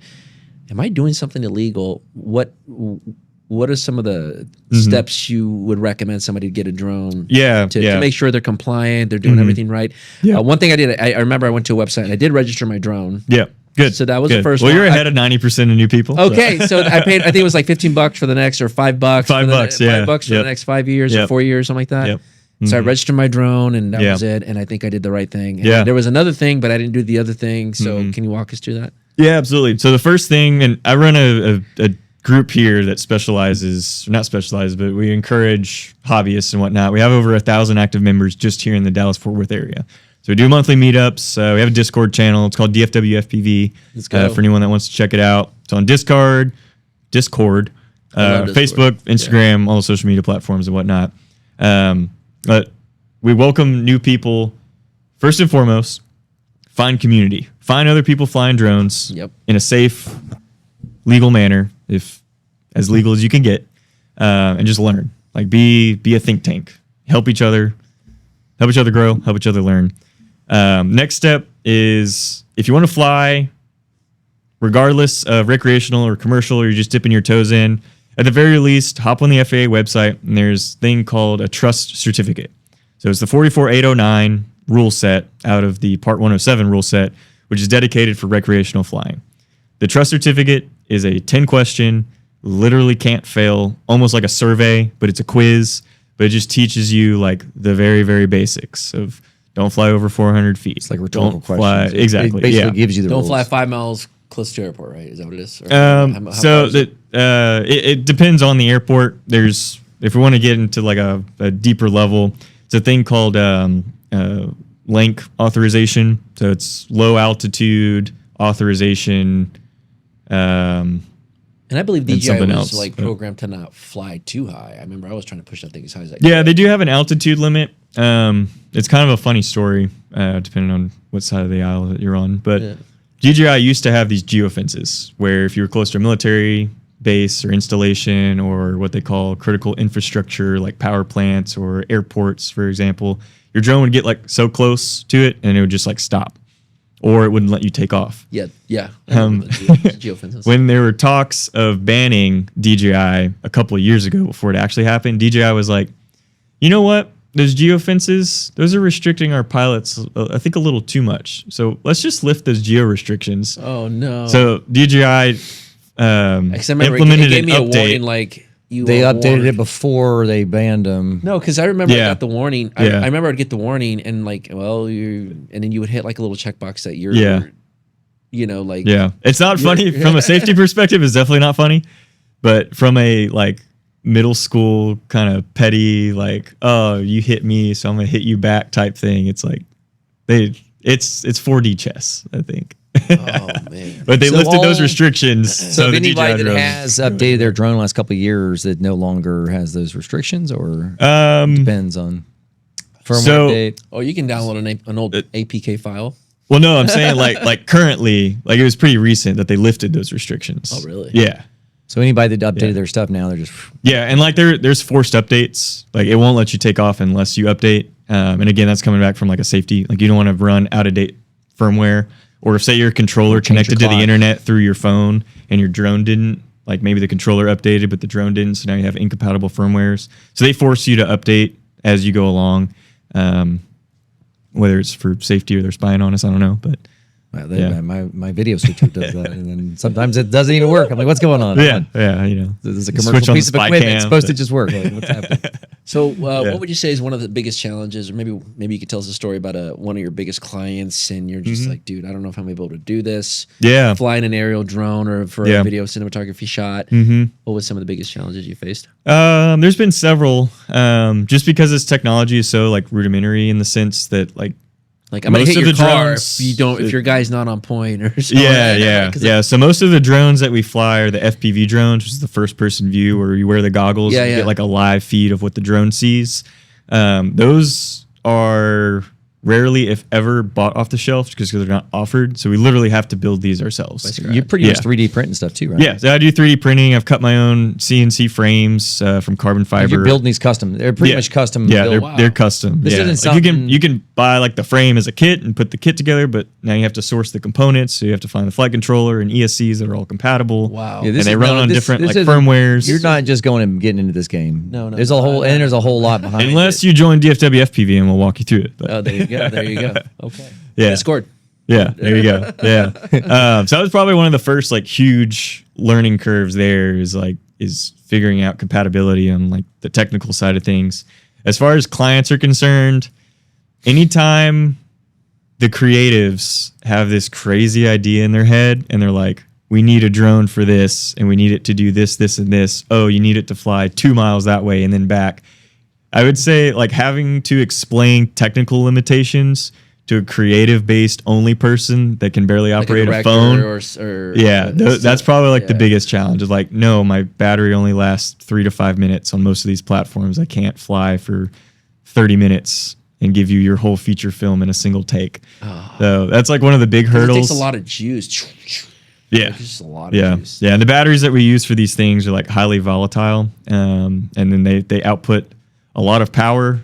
am I doing something illegal? What are some of the steps you would recommend somebody to get a drone? To make sure they're compliant, they're doing everything right. Yeah. One thing I did, I remember I went to a website and I did register my drone. Yeah. Good. So that was the first one. one. Well, you're ahead of 90% of new people. Okay, so I paid. I think it was like $15 for the next, or $5. $5, yeah. $5 for the next 5 years or 4 years, something like that. Yep. So I registered my drone, and that was it. And I think I did the right thing. And there was another thing, but I didn't do the other thing. So can you walk us through that? Yeah, absolutely. So the first thing, and I run a group here that not specializes, but we encourage hobbyists and whatnot. We have over 1,000 active members just here in the Dallas-Fort Worth area. So we do monthly meetups. We have a Discord channel. It's called DFWFPV. Let's go. For anyone that wants to check it out. It's on Discord, Facebook, Instagram, all the social media platforms and whatnot. But we welcome new people. First and foremost, find community. Find other people flying drones in a safe, legal manner, if as legal as you can get, and just learn. Like be a think tank. Help each other grow, help each other learn. Next step is if you want to fly, regardless of recreational or commercial, or you're just dipping your toes in, at the very least, hop on the FAA website, and there's a thing called a trust certificate. So it's the 44809 rule set out of the Part 107 rule set, which is dedicated for recreational flying. The trust certificate is a 10-question, literally can't fail, almost like a survey, but it's a quiz, but it just teaches you like the very, very basics of don't fly over 400 feet. It's like rhetorical don't questions. Fly, exactly. It basically gives you the Don't rules. fly 5 miles close to airport, right? Is that what it is? Or It depends on the airport. If we want to get into like a deeper level, it's a thing called LANC authorization. So it's low altitude authorization. And I believe DJI was else. like programmed to not fly too high. I remember I was trying to push that thing as high as I could. Yeah, they do have an altitude limit. It's kind of a funny story, depending on what side of the aisle that you're on. But DJI used to have these geofences where if you were close to a military base or installation or what they call critical infrastructure, like power plants or airports, for example, your drone would get like so close to it and it would just like stop, or it wouldn't let you take off. Yeah. Geofences. When there were talks of banning DJI a couple of years ago before it actually happened, DJI was like, you know what? Those geofences, those are restricting our pilots, I think, a little too much. So let's just lift those geo restrictions. Oh, no. So DJI implemented it gave me an a update. warning like, They updated it before they banned them. No, because I remember I got the warning. I Yeah. remember I'd get the warning and like, well, and then you would hit like a little checkbox that you're, you know, like. Yeah. It's not funny from a safety perspective. It's definitely not funny. But from a like middle school kind of petty, like, oh, you hit me, so I'm going to hit you back type thing. It's like it's 4D chess, I think. Oh man! But they lifted those restrictions. So if anybody that has updated their drone the last couple of years that no longer has those restrictions, or depends on firmware update. Oh, you can download an old APK file. Well, no, I'm saying like currently, like it was pretty recent that they lifted those restrictions. Oh, really? Yeah. So anybody that updated their stuff now, they're just and like there's forced updates. Like it won't let you take off unless you update. And again, that's coming back from like a safety. Like you don't want to run out of date firmware. Or if say your controller connected to the internet through your phone and your drone didn't, like maybe the controller updated but the drone didn't, so now you have incompatible firmwares. So they force you to update as you go along, whether it's for safety or they're spying on us, I don't know. But my video switcher does that, and then sometimes it doesn't even work. I'm like, what's going on? Yeah, you know, there's a commercial piece of equipment. It's supposed to just work. Like, what's happening? So, what would you say is one of the biggest challenges, or maybe you could tell us a story about one of your biggest clients, and you're just like, dude, I don't know if I'm able to do this. Yeah, flying an aerial drone or for a video cinematography shot. What was some of the biggest challenges you faced? There's been several. Just because this technology is so like rudimentary in the sense that like I'm gonna hit your car if your guy's not on point or something. Yeah. So most of the drones that we fly are the FPV drones, which is the first person view where you wear the goggles and you get like a live feed of what the drone sees. Those are rarely, if ever, bought off the shelf because they're not offered. So we literally have to build these ourselves. You're pretty much 3D printing stuff too, right? Yeah, so I do 3D printing. I've cut my own CNC frames from carbon fiber. You're building these custom. They're pretty much custom. Yeah, they're custom. This isn't like something you can buy like the frame as a kit and put the kit together, but now you have to source the components. So you have to find the flight controller and ESCs that are all compatible. Wow. Yeah, and they run on different like firmwares. You're not just going and getting into this game. No. There's a whole lot behind. Unless you join DFW FPV and we'll walk you through it. But. Oh, there you go. There you go. Okay. Yeah. Discord. Yeah, there you go. Yeah. So that was probably one of the first like huge learning curves there is figuring out compatibility on like the technical side of things. As far as clients are concerned, anytime the creatives have this crazy idea in their head and they're like, we need a drone for this, and we need it to do this, this, and this. Oh, you need it to fly 2 miles that way and then back. I would say like having to explain technical limitations to a creative-based only person that can barely operate a phone. That's probably like the biggest challenge. Is like, no, my battery only lasts 3 to 5 minutes on most of these platforms. I can't fly for 30 minutes and give you your whole feature film in a single take. So that's like one of the big hurdles. It takes a lot of juice. Yeah, like just a lot of juice. Yeah. And the batteries that we use for these things are like highly volatile, and then they output a lot of power.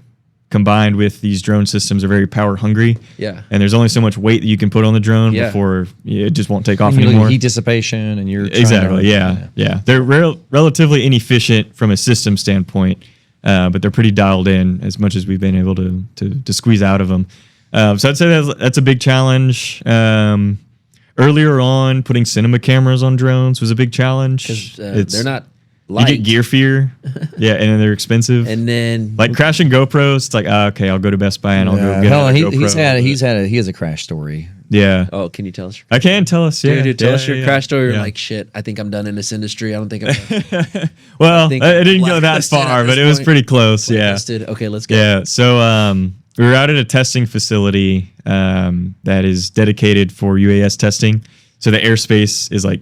Combined with these drone systems are very power hungry. Yeah. And there's only so much weight that you can put on the drone before it just won't take off anymore. Heat dissipation and you're exactly. Yeah. They're relatively inefficient from a system standpoint, but they're pretty dialed in as much as we've been able to squeeze out of them. So I'd say that's a big challenge. Earlier on, putting cinema cameras on drones was a big challenge. They're not light. You get gear fear, and then they're expensive. And then like crashing GoPros, it's like okay, I'll go to Best Buy and I'll go get a GoPro. He has a crash story. Yeah. Oh, can you tell us? I can tell us. Yeah, dude, tell us your crash story. You're like, shit, I think I'm done in this industry. I don't think I'm. Well, I didn't go that far, but it was pretty close. Yeah. Okay, let's go. Yeah. So we were out at a testing facility that is dedicated for UAS testing. So the airspace is like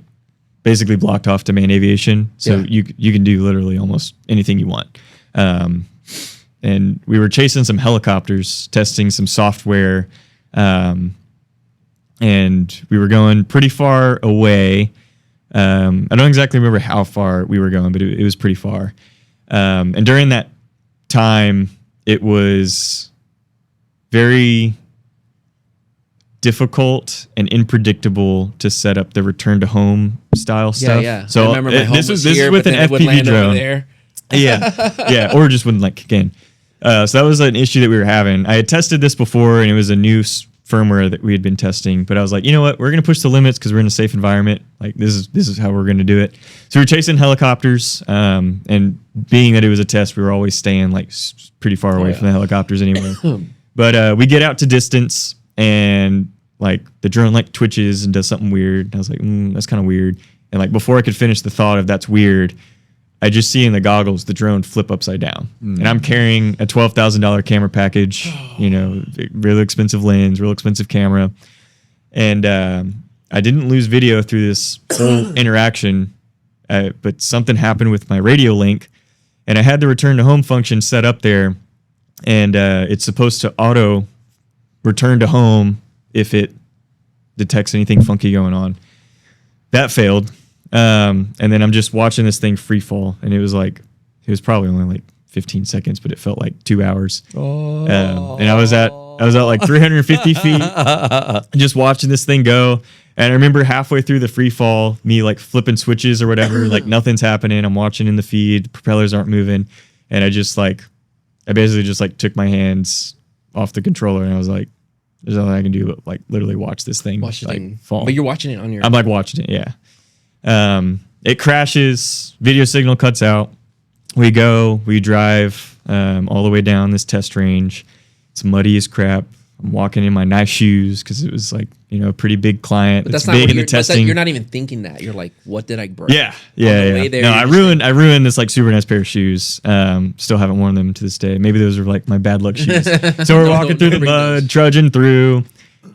basically blocked off to main aviation, so you can do literally almost anything you want. And we were chasing some helicopters, testing some software, and we were going pretty far away. I don't exactly remember how far we were going, but it was pretty far. And during that time, it was very difficult and unpredictable to set up the return to home style stuff. Yeah. So I remember my home this was is here, with but an then it would FPV land over drone. there. Yeah, or just wouldn't like kick in. So that was an issue that we were having. I had tested this before, and it was a new firmware that we had been testing. But I was like, you know what? We're going to push the limits because we're in a safe environment. Like this is how we're going to do it. So we were chasing helicopters, and being that it was a test, we were always staying like pretty far away from the helicopters anyway. But we get out to distance, and like the drone like twitches and does something weird. And I was like, that's kind of weird. And like before I could finish the thought of that's weird, I just see in the goggles the drone flip upside down. And I'm carrying a $12,000 camera package, really expensive lens, real expensive camera. And I didn't lose video through this whole interaction, but something happened with my radio link, and I had the return to home function set up there, and it's supposed to auto return to home if it detects anything funky going on. That failed. And then I'm just watching this thing free fall, and it was probably only like 15 seconds, but it felt like 2 hours. And I was at like 350 feet, just watching this thing go. And I remember halfway through the free fall, me like flipping switches or whatever, like nothing's happening. I'm watching in the feed, propellers aren't moving, and I basically just like took my hands off the controller, and I was like, there's nothing I can do but like literally watch this thing fall. But you're watching it on your. I'm like watching it, yeah. It crashes, video signal cuts out. We drive all the way down this test range. It's muddy as crap. I'm walking in my nice shoes because it was like, a pretty big client. But that's it's not big in the testing. You're not even thinking that. You're like, what did I break? Yeah. There, no, I ruined this like super nice pair of shoes. Still haven't worn them to this day. Maybe those are like my bad luck shoes. So we're walking through the mud, trudging through.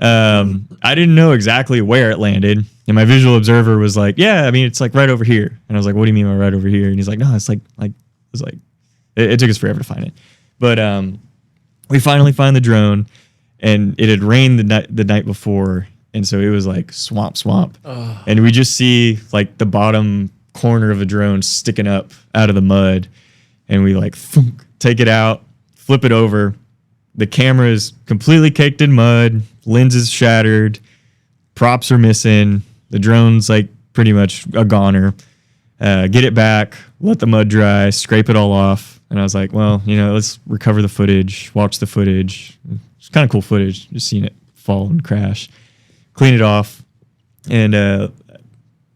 I didn't know exactly where it landed. And my visual observer was like, yeah, I mean, it's like right over here. And I was like, what do you mean by right over here? And he's like, no, it's it took us forever to find it. But we finally find the drone, and it had rained the night before. And so it was like swamp. Oh. And we just see like the bottom corner of the drone sticking up out of the mud. And we like take it out, flip it over. The camera is completely caked in mud, lenses shattered, props are missing. The drone's like pretty much a goner. Get it back, let the mud dry, scrape it all off. And I was like, well, let's recover the footage, watch the footage. It's kind of cool footage, just seeing it fall and crash. Clean it off. And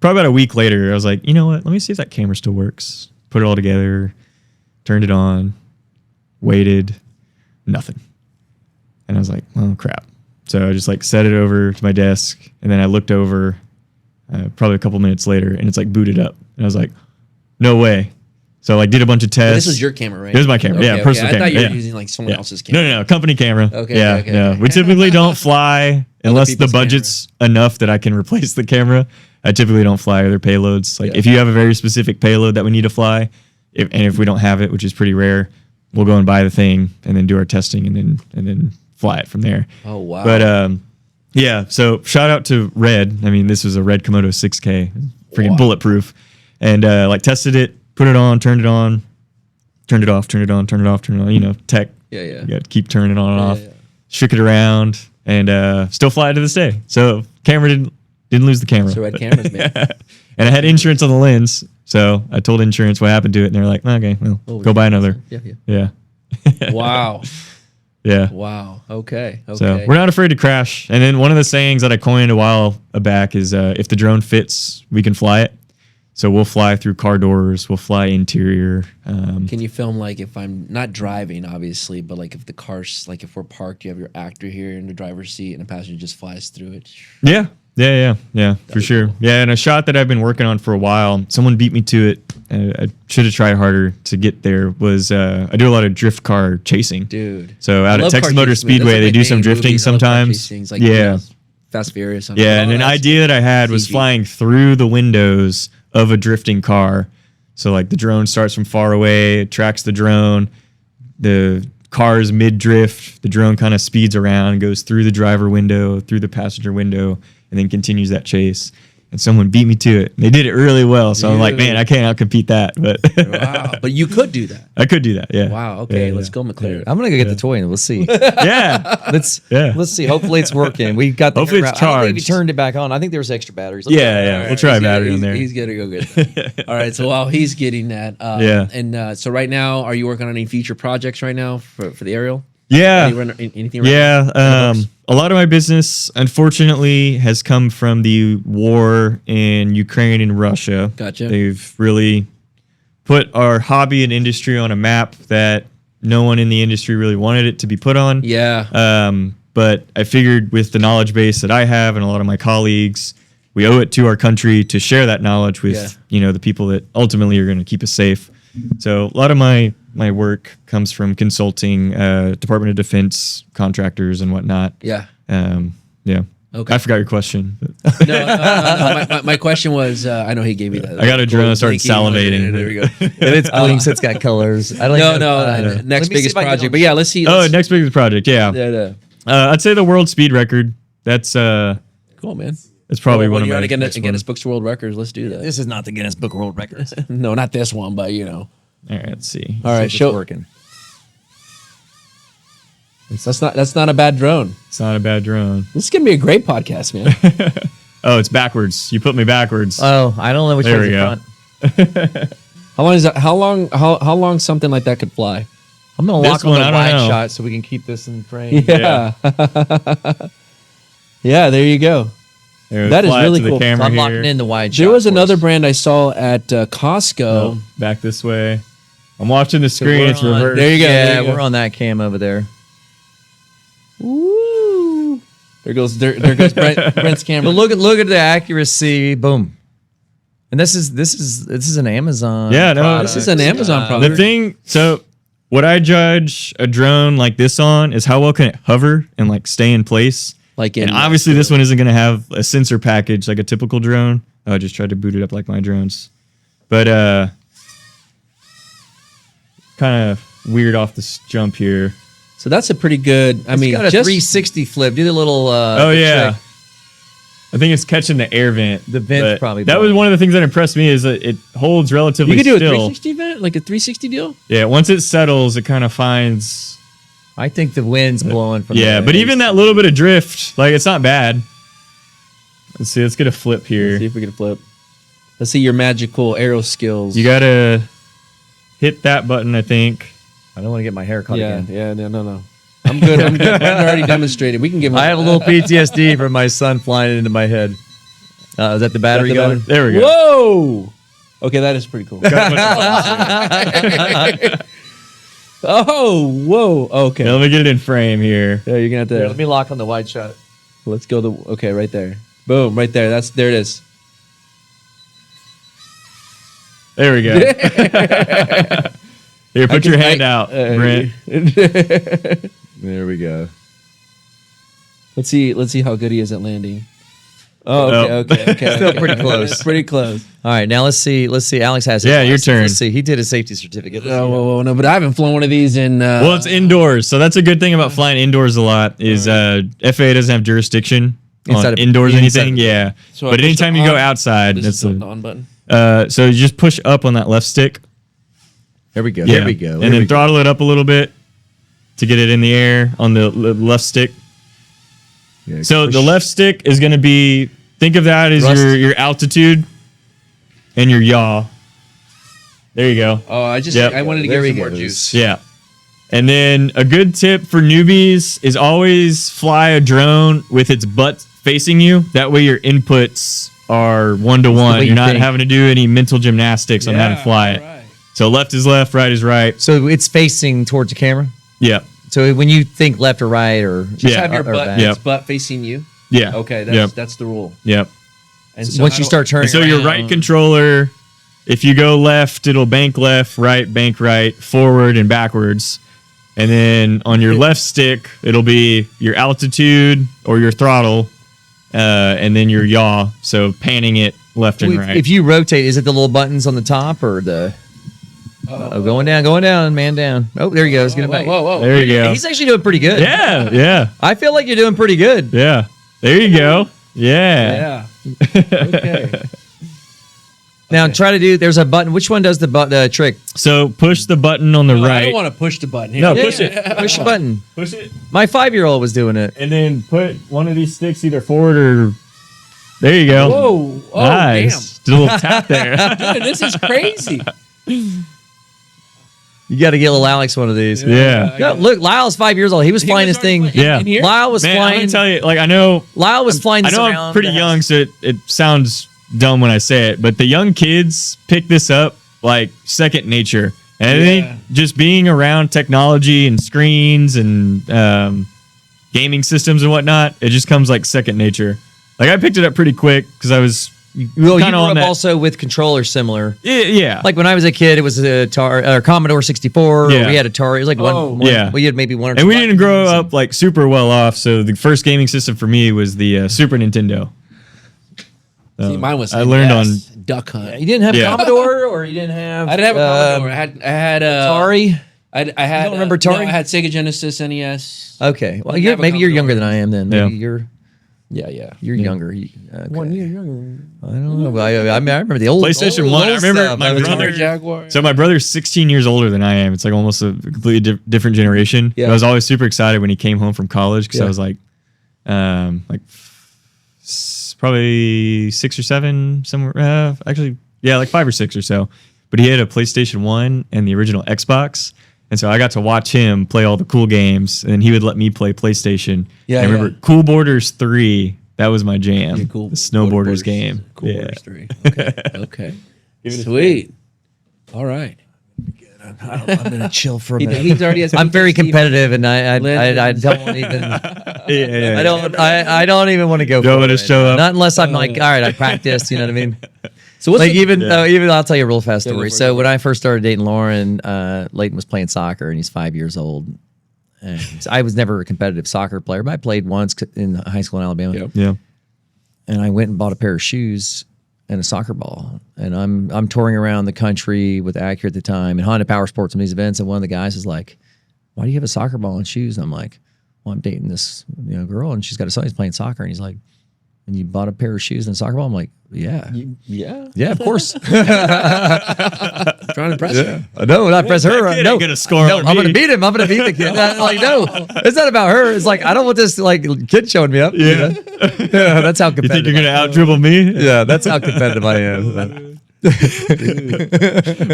probably about a week later, I was like, you know what? Let me see if that camera still works. Put it all together, turned it on, waited, nothing. And I was like, oh, crap. So I just like set it over to my desk, and then I looked over probably a couple minutes later, and it's like booted up. And I was like, no way. So like did a bunch of tests. But this was your camera, right? It was my camera. Okay, Yeah, personal I camera. thought you were yeah. using like someone else's camera. No, company camera. Okay, yeah, okay, yeah. okay. We typically don't fly unless the people's budget's enough that I can replace the camera. I typically don't fly other payloads. Like Yeah. if you have a very specific payload that we need to fly, and if we don't have it, which is pretty rare, we'll go and buy the thing and then do our testing and then fly it from there. Oh wow. But yeah, so shout out to Red. I mean, this was a Red Komodo 6K, freaking bulletproof, and like tested it, put it on, turned it on, turned it off, turned it on, turned it off, turned it on. You know, tech. Yeah. You got to keep turning it on and off. Yeah. Shook it around, and still fly it to this day. So camera didn't lose the camera. So Red cameras, man. And I had insurance on the lens, so I told insurance what happened to it, and they're like, okay, well, go buy another. Yeah. Yeah. Wow. Yeah. Wow. Okay. So we're not afraid to crash. And then one of the sayings that I coined a while back is if the drone fits, we can fly it. So we'll fly through car doors. We'll fly interior. Can you film like if I'm not driving, obviously, but like if the car's like if we're parked, you have your actor here in the driver's seat, and a passenger just flies through it. Yeah, for sure. Cool. Yeah, and a shot that I've been working on for a while. Someone beat me to it. I should have tried harder to get there. Was I do a lot of drift car chasing, dude. So out at Texas Motor Speedway, they do some drifting sometimes. Like, yeah, Fast Furious. Yeah, and an idea that I had was flying through the windows of a drifting car. So like the drone starts from far away, it tracks the drone. The car's mid drift. The drone kind of speeds around, goes through the driver window, through the passenger window, and then continues that chase. And someone beat me to it. They did it really well. So I'm like, man, I can't outcompete that. But wow. But you could do that. I could do that. Yeah. Wow. Okay. Yeah, let's go, McLaren. I'm gonna go get the toy and we'll see. Yeah. Let's see. Hopefully it's working. We got the Hopefully it's I don't think we charged. turned it back on. I think there was extra batteries. Yeah. We'll try battery on there. He's gonna go get that. All right. So while he's getting that, And so right now, are you working on any future projects right now for the aerial? Yeah. Anything right now? A lot of my business, unfortunately, has come from the war in Ukraine and Russia. Gotcha. They've really put our hobby and industry on a map that no one in the industry really wanted it to be put on. Yeah. But I figured with the knowledge base that I have and a lot of my colleagues, we owe it to our country to share that knowledge with the people that ultimately are going to keep us safe. So a lot of my work comes from consulting, Department of Defense contractors and whatnot. Yeah. Yeah. Okay. I forgot your question. No. My question was, I know he gave me that. I got a drone and started salivating. There we go. And it's blinks. It's got colors. I like next biggest project. But yeah, let's see. Next biggest project. Yeah. I'd say the world speed record. That's cool, man. It's probably one of my Guinness Books World Records. Let's do that. This is not the Guinness Book of World Records. No, not this one, but All right, let's see. All right, show working. That's not a bad drone. It's not a bad drone. This is gonna be a great podcast, man. Oh, it's backwards. You put me backwards. Oh, I don't know which one's the front. How long is that? How long something like that could fly? I'm gonna lock on the wide shot so we can keep this in frame. Yeah. Yeah, there you go. That is really cool. So I'm locking in the wide shot. There was another brand I saw at Costco. Oh, back this way. I'm watching the screen. It's reversed. There you go. Yeah, we're on that cam over there. Woo! There goes Brent's camera. But look at the accuracy. Boom. And this is an Amazon. Yeah, no, product. This is an Amazon product. The thing. So what I judge a drone like this on is how well can it hover and like stay in place. And obviously this one isn't going to have a sensor package like a typical drone. Oh, I just tried to boot it up like my drones. But kind of weird off this jump here. So that's a pretty good. I mean, got a 360 flip. Do the little. Oh yeah. Trick. I think it's catching the air vent. The vent probably. That was one of the things that impressed me is that it holds relatively still. You could do a 360 vent, like a 360 deal. Yeah, once it settles, it kind of finds. I think the wind's blowing from. Yeah, but even that little bit of drift, like it's not bad. Let's see. Let's get a flip here. Let's see if we get a flip. Let's see your magical aero skills. You gotta hit that button, I think. I don't want to get my hair cut again. Yeah, no. I'm good. Brandon already demonstrated. We can give him. I have a little PTSD from my son flying into my head. Is that the battery going? There we go. Whoa! Okay, that is pretty cool. Oh, whoa. Okay. Now let me get it in frame here. Yeah, you're gonna have to. Here, let me lock on the wide shot. Let's go. Okay, right there. Boom, right there. There it is. There we go. Here, put your hand out, Brent. There we go. Let's see how good he is at landing. Oh, okay. Still pretty close. Pretty close. All right, now let's see. Alex has his Yeah, your license. turn. Let's see. He did a safety certificate. Let's see. No, but I haven't flown one of these in. Well, it's indoors, so that's a good thing about flying indoors a lot. Is FAA doesn't have jurisdiction Inside on of- indoors or inside anything. of- Yeah, So I but push anytime the you go on- outside, This that's is the on button. so you just push up on that left stick. There we go. Yeah. There we go. And then throttle it up a little bit to get it in the air on the left stick. Yeah, So push. the left stick is going to be, think of that as Thrust. your altitude and your yaw. There you go. Oh, Yep. I wanted to There give he some more goes. juice. Yeah. And then a good tip for newbies is always fly a drone with its butt facing you. That way your inputs are one-to-one. way You're you not think. having to do any mental gymnastics on how to fly it. Right. So left is left, right is right. So it's facing towards the camera. Yeah. So when you think left or right, or Just Yeah. have your or butt, back. Yep. butt facing you. Yeah. Okay, Yep. that's the rule. Yep. And once how you do- start turning, And so your right around- controller, if you go left, it'll bank left, bank right, forward and backwards. And then on your left stick, it'll be your altitude or your throttle, and then your yaw. So panning it left and right. If you rotate, is it the little buttons on the top or the? Going down, man down. Oh, there he goes. Get him back. Whoa. There you go. He's actually doing pretty good. Yeah, yeah, I feel like you're doing pretty good. yeah. There you go. Yeah. Yeah. Okay. Now try to do. There's a button. Which one does the trick? So push the button on the I right. don't want to push the button here. No, push it. Push the button. Push it. My 5-year-old was doing it. And then put one of these sticks either forward or. There you go. Whoa. Oh, Nice. Did a little tap there. damn. Dude, this is crazy. You got to get little Alex one of these. Yeah. No, look, Lyle's 5 years old. He was flying this thing. Yeah. In here? Lyle was Man, I'm flying. gonna tell you, like I know Lyle was flying I this know around I'm pretty the young, house. so it sounds dumb when I say it, but the young kids pick this up like second nature. And I Yeah. think just being around technology and screens and gaming systems and whatnot, it just comes like second nature. Like I picked it up pretty quick because I was Well, you kind grew of on up that. also with controllers similar. Yeah. Like when I was a kid, it was a Commodore 64. Yeah. Or we had Atari. It was like one. Yeah. We had maybe one or two. And we didn't grow buttons. up like super well off, so the first gaming system for me was the Super Nintendo. See, mine was I learned on Duck Hunt. You didn't have Yeah. Commodore, or you didn't have. I didn't have a Commodore. I had Atari. I had. don't remember no, Atari? I had Sega Genesis, NES. Okay, well, Didn't you're have a maybe you're Commodore. younger than I am. Then maybe Yeah. you're younger. Okay. 1 year younger. I don't know. I mean, I remember the old PlayStation old 1. I remember stuff. my was- brother- Jaguar. So my brother's 16 years older than I am. It's like almost a completely different generation. Yeah. I was always super excited when he came home from college because Yeah. I was probably 6 or 7 somewhere. Actually, yeah, like 5 or 6 or so. But he had a PlayStation 1 and the original Xbox. And so I got to watch him play all the cool games, and he would let me play PlayStation. Yeah, And I remember yeah. Cool Borders 3. That was my jam. Yeah, cool. The snowboarders game. Cool Yeah. Borders 3. Okay. Okay. Sweet. All right. I'm gonna chill for a minute. He's already has I'm very PTSD. competitive, and I Lynn- don't even. Yeah. I don't even want to go. Don't for want it to show right now. up. Not unless I'm like, all right, I practiced. You know what I mean? So what's Like the- even I'll tell you a real fast Yeah, go story. for it, So go for when I first started dating Lauren, Leighton was playing soccer, and he's 5 years old. And I was never a competitive soccer player, but I played once in high school in Alabama. Yep. Yeah. And I went and bought a pair of shoes and a soccer ball. And I'm touring around the country with Acura at the time and Honda Power Sports and these events. And one of the guys is like, "Why do you have a soccer ball and shoes?" And I'm like, "Well, I'm dating this girl, and she's got a son. He's playing soccer." And he's like, "And you bought a pair of shoes and a soccer ball?" I'm like, "Yeah, Yeah. of course." Trying to impress her. No, not press her. That kid No, ain't gonna score no, on I'm me. gonna beat him. I'm gonna beat the kid. I'm like, no, it's not about her. It's like I don't want this like kid showing me up. you Yeah. know? Yeah, that's how You competitive. think you're gonna out dribble me? Yeah, that's how competitive I am.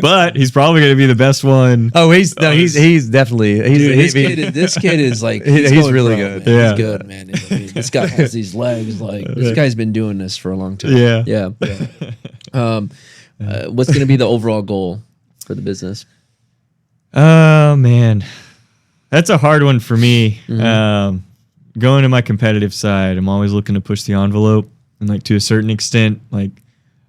But he's probably gonna be the best one. Oh, he's definitely Dude, he's this kid is like He's going really pro, good. man. Yeah. He's good, man. I mean, this guy has these legs. Like this guy's been doing this for a long time. Yeah. Yeah. What's going to be the overall goal for the business? Oh man, that's a hard one for me. Going to my competitive side, I'm always looking to push the envelope, and like to a certain extent, like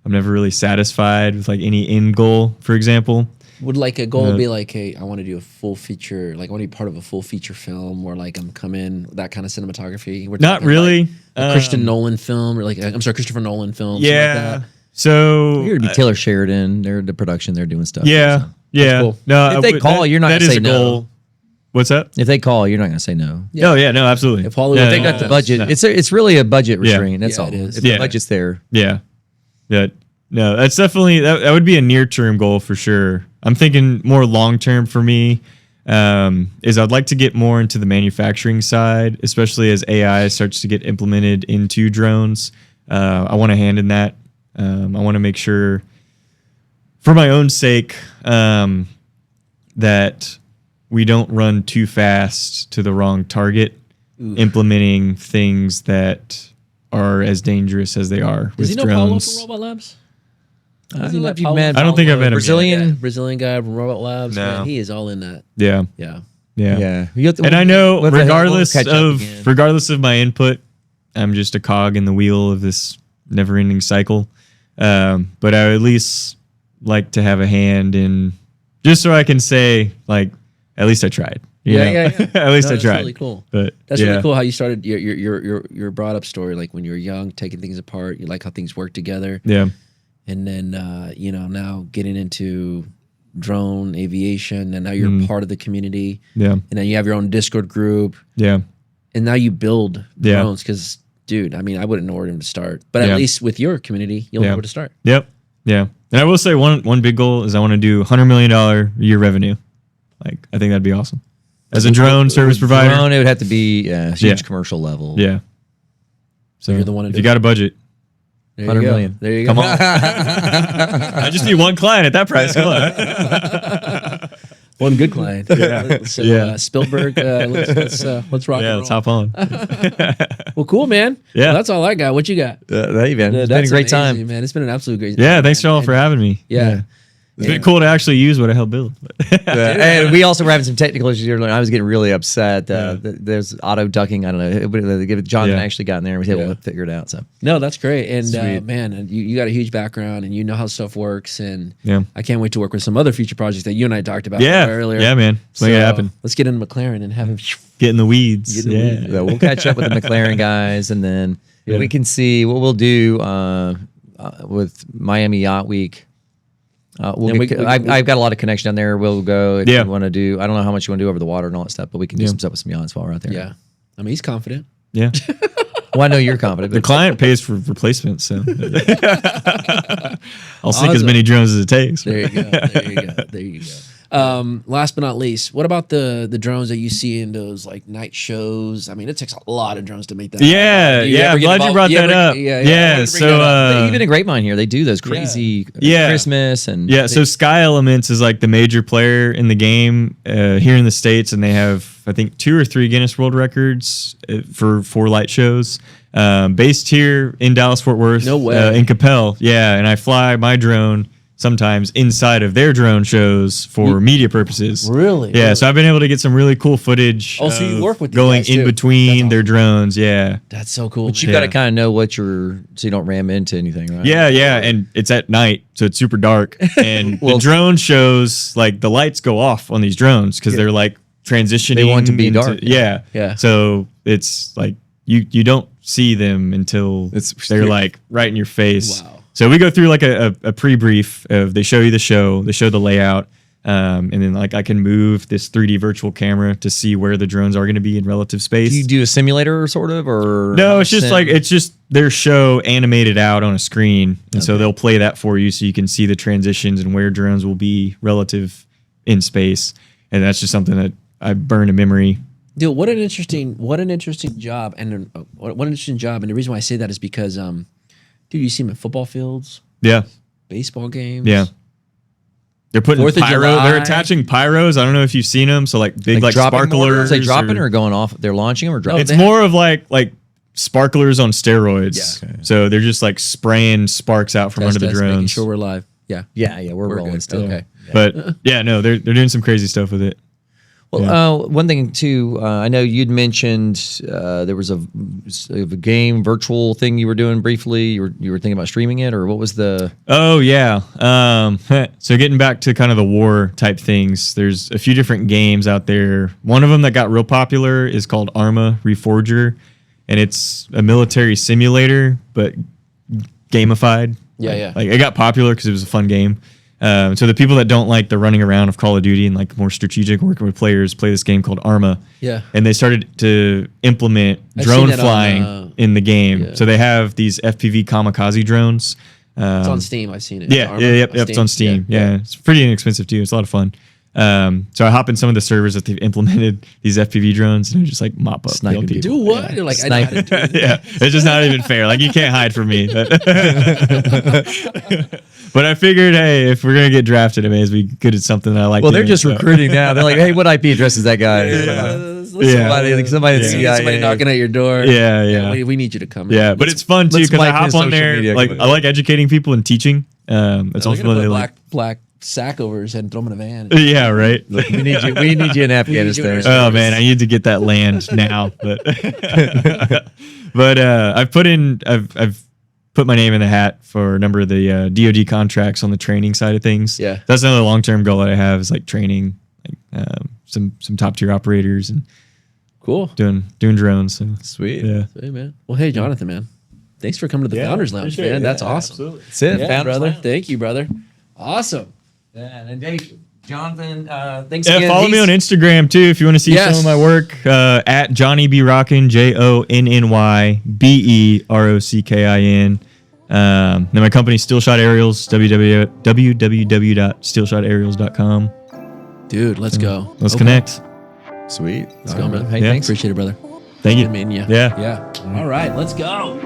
I'm never really satisfied with like any end goal, for example. Would like a goal be like, hey, I want to do a full feature, like I want to be part of a full feature film, or like I'm coming that kind of cinematography? We're Not talking really. like a Christian Nolan film, or like I'm sorry, Christopher Nolan film. Yeah. Something like that. So Here to be Taylor Sheridan. They're the production. They're doing stuff. yeah, so. yeah. cool. No, If they call, you're not that gonna is say a no. goal. What's that? If they call, you're not going to say no. Yeah. Oh yeah, no, absolutely. If Hollywood yeah, They got the calls, budget. No. It's really a budget restraint. That's Yeah, all. it is. If Yeah. the budget's there. Yeah. Yeah. No, that's definitely that would be a near-term goal for sure. I'm thinking more long-term for me. Is I'd like to get more into the manufacturing side, especially as AI starts to get implemented into drones. I want a hand in that. I want to make sure, for my own sake, that we don't run too fast to the wrong target, implementing things that are as dangerous as they are Does with he know Paulo drones. from Robot Labs? I Has don't he know met if you've Paulo? met I don't think I've met him yet. Brazilian guy from Robot Labs. No. Man, he is all in that. Yeah, Yeah. yeah, Yeah. You have to- And I know, we'll have to- regardless we'll catch up of again. my input, I'm just a cog in the wheel of this never-ending cycle. But I would at least like to have a hand in, just so I can say, like, at least I tried. You know? Yeah. At least I That's tried. really cool. But That's yeah. really cool how you started your brought up story, like when you were young, taking things apart. You like how things work together, Yeah, and then now getting into drone aviation, and now you're part of the community, yeah, and then you have your own Discord group, yeah, and now you build Yeah. drones. Because, dude, I mean, I wouldn't know where to start, but Yeah. at least with your community, you'll Yeah. know where to start. yep, yeah. And I will say one big goal is I want to do $100 million a year revenue. Like, I think that'd be awesome. As a drone service provider. Drone, it would have to be huge Yeah. commercial level. Yeah. So You're the one to if do you it. got a budget, There 100 you go. million. There you come go. on. I just need one client at that price. Come on. One good client. So, Yeah. Spielberg, let's rock Yeah, and let's roll. hop on. Well, cool, man. Yeah. Well, that's all I got. What you got? Hey, man. It's been a That's great amazing, time. man. It's been an absolute great. Yeah, time, thanks man. y'all for having me. Yeah. It's been cool to actually use what I helped build. And we also were having some technical issues here. I was getting really upset. There's auto ducking. I don't know. Jonathan Yeah. actually got in there and was able Yeah. to figure it out. So No, that's great. And Sweet. man, and you got a huge background, and you know how stuff works. And Yeah. I can't wait to work with some other future projects that you and I talked about Yeah. earlier. Yeah, man. Let's make it happen. Let's get into McLaren and have him. Get in the weeds. Get in the Yeah. weeds. yeah, we'll catch up with the McLaren guys, and then Yeah. we can see what we'll do with Miami Yacht Week. Then I've got a lot of connection down there. We'll go if Yeah. you want to do. I don't know how much you want to do over the water and all that stuff, but we can do Yeah. some stuff with some yachts while we're out there. Yeah. I mean, he's confident. Yeah. Well, I know you're confident. The But client pays for replacements, so I'll sink as Awesome. many drones as it takes. There you go. There you go. There you go. Last but not least, what about the drones that you see in those like night shows? I mean, it takes a lot of drones to make that. Yeah, Do you yeah. ever I'm get glad you involved? brought You that ever- up. yeah, I Yeah, wanted to bring so that up. even in Grapevine here, they do those crazy Yeah. Christmas and yeah, so Sky Elements is like the major player in the game here in the States, and they have, I think, 2 or 3 Guinness World Records for light shows. Based here in Dallas, Fort Worth. No way. In Capel, yeah, and I fly my drone sometimes inside of their drone shows for media purposes. Really? Yeah, Really? so I've been able to get some really cool footage. Oh, so you of work with these going guys, in too. between That's their drones. Yeah. That's so cool. But you man. got to Yeah. kind of know what you're, so you don't ram into anything, right? Yeah, yeah, and it's at night, so it's super dark. And Well- the drone shows, like, the lights go off on these drones because they're like transitioning. They want to be dark. Yeah, Yeah. So it's like you don't see them until they're like right in your face. Wow. So we go through like a pre-brief of, they show you the show, they show the layout, and then like I can move this 3D virtual camera to see where the drones are going to be in relative space. Do you do a simulator sort of, or No, it's just like, it's just their show animated out on a screen. And so they'll play that for you so you can see the transitions and where drones will be relative in space. And that's just something that I burn a memory. Dude, what an interesting job, and what an interesting job. And the reason why I say that is because, dude, you see them at football fields, Yeah. baseball games. Yeah. They're putting 4th of pyro. July. They're attaching pyros. I don't know if you've seen them. So like big like dropping sparklers. It's like dropping or going off. They're launching them or dropping. It's they have- more of like sparklers on steroids. Yeah. Okay. So they're just like spraying sparks out from Test, under the test, making drones. sure we're live. Yeah, yeah, we're rolling good. still. Okay. But yeah, no, they're doing some crazy stuff with it. Well, one thing too, I know you'd mentioned there was a game virtual thing you were doing briefly. You were thinking about streaming it, or what was the? Oh yeah. So getting back to kind of the war type things, there's a few different games out there. One of them that got real popular is called Arma Reforger, and it's a military simulator but gamified. Yeah. Like it got popular because it was a fun game. So the people that don't like the running around of Call of Duty and like more strategic working with players play this game called Arma. Yeah. And they started to implement drone flying in the game. Yeah. So they have these FPV kamikaze drones. It's on Steam. I've seen it. Yeah, it's on Steam. Yeah, it's pretty inexpensive too. It's a lot of fun. So I hop in some of the servers that they've implemented these FPV drones and just like mop up Sniping people. Do what? You're like, I know how to do that. Yeah, it's just not even fair. Like you can't hide from me. But I figured, hey, if we're gonna get drafted, I may as well be good at something that I like. Well, they're just recruiting now. They're like, hey, what IP address is that guy? Somebody knocking at your door. Yeah. We need you to come. Yeah, but it's fun too because I hop on there. Like I like educating people and teaching. It's ultimately like black sack over his head and throw him in a van. Yeah, right. Look, we need you in Afghanistan. Oh man, I need to get that land now. But I've put my name in the hat for a number of the DoD contracts on the training side of things. Yeah, that's another long-term goal that I have is like training like some top tier operators and cool doing drones. So sweet, yeah, sweet, man. Well, hey, Jonathan, man, thanks for coming to the Founders Lounge, man. That's awesome. Absolutely. That's it, yeah, brother. Lounge. Thank you, brother. Awesome. Yeah, and Dave, Jonathan, thanks again. Follow me on Instagram too if you want to see some of my work at Johnny B Rockin, JONNYBEROCKIN. Then my company Stillshot Aerials, www.stillshotaerials.com. Dude, let's go. Let's connect. Sweet. Let's go, man. Hey, thanks. Appreciate it, brother. Thank you. I mean, yeah. All right, let's go.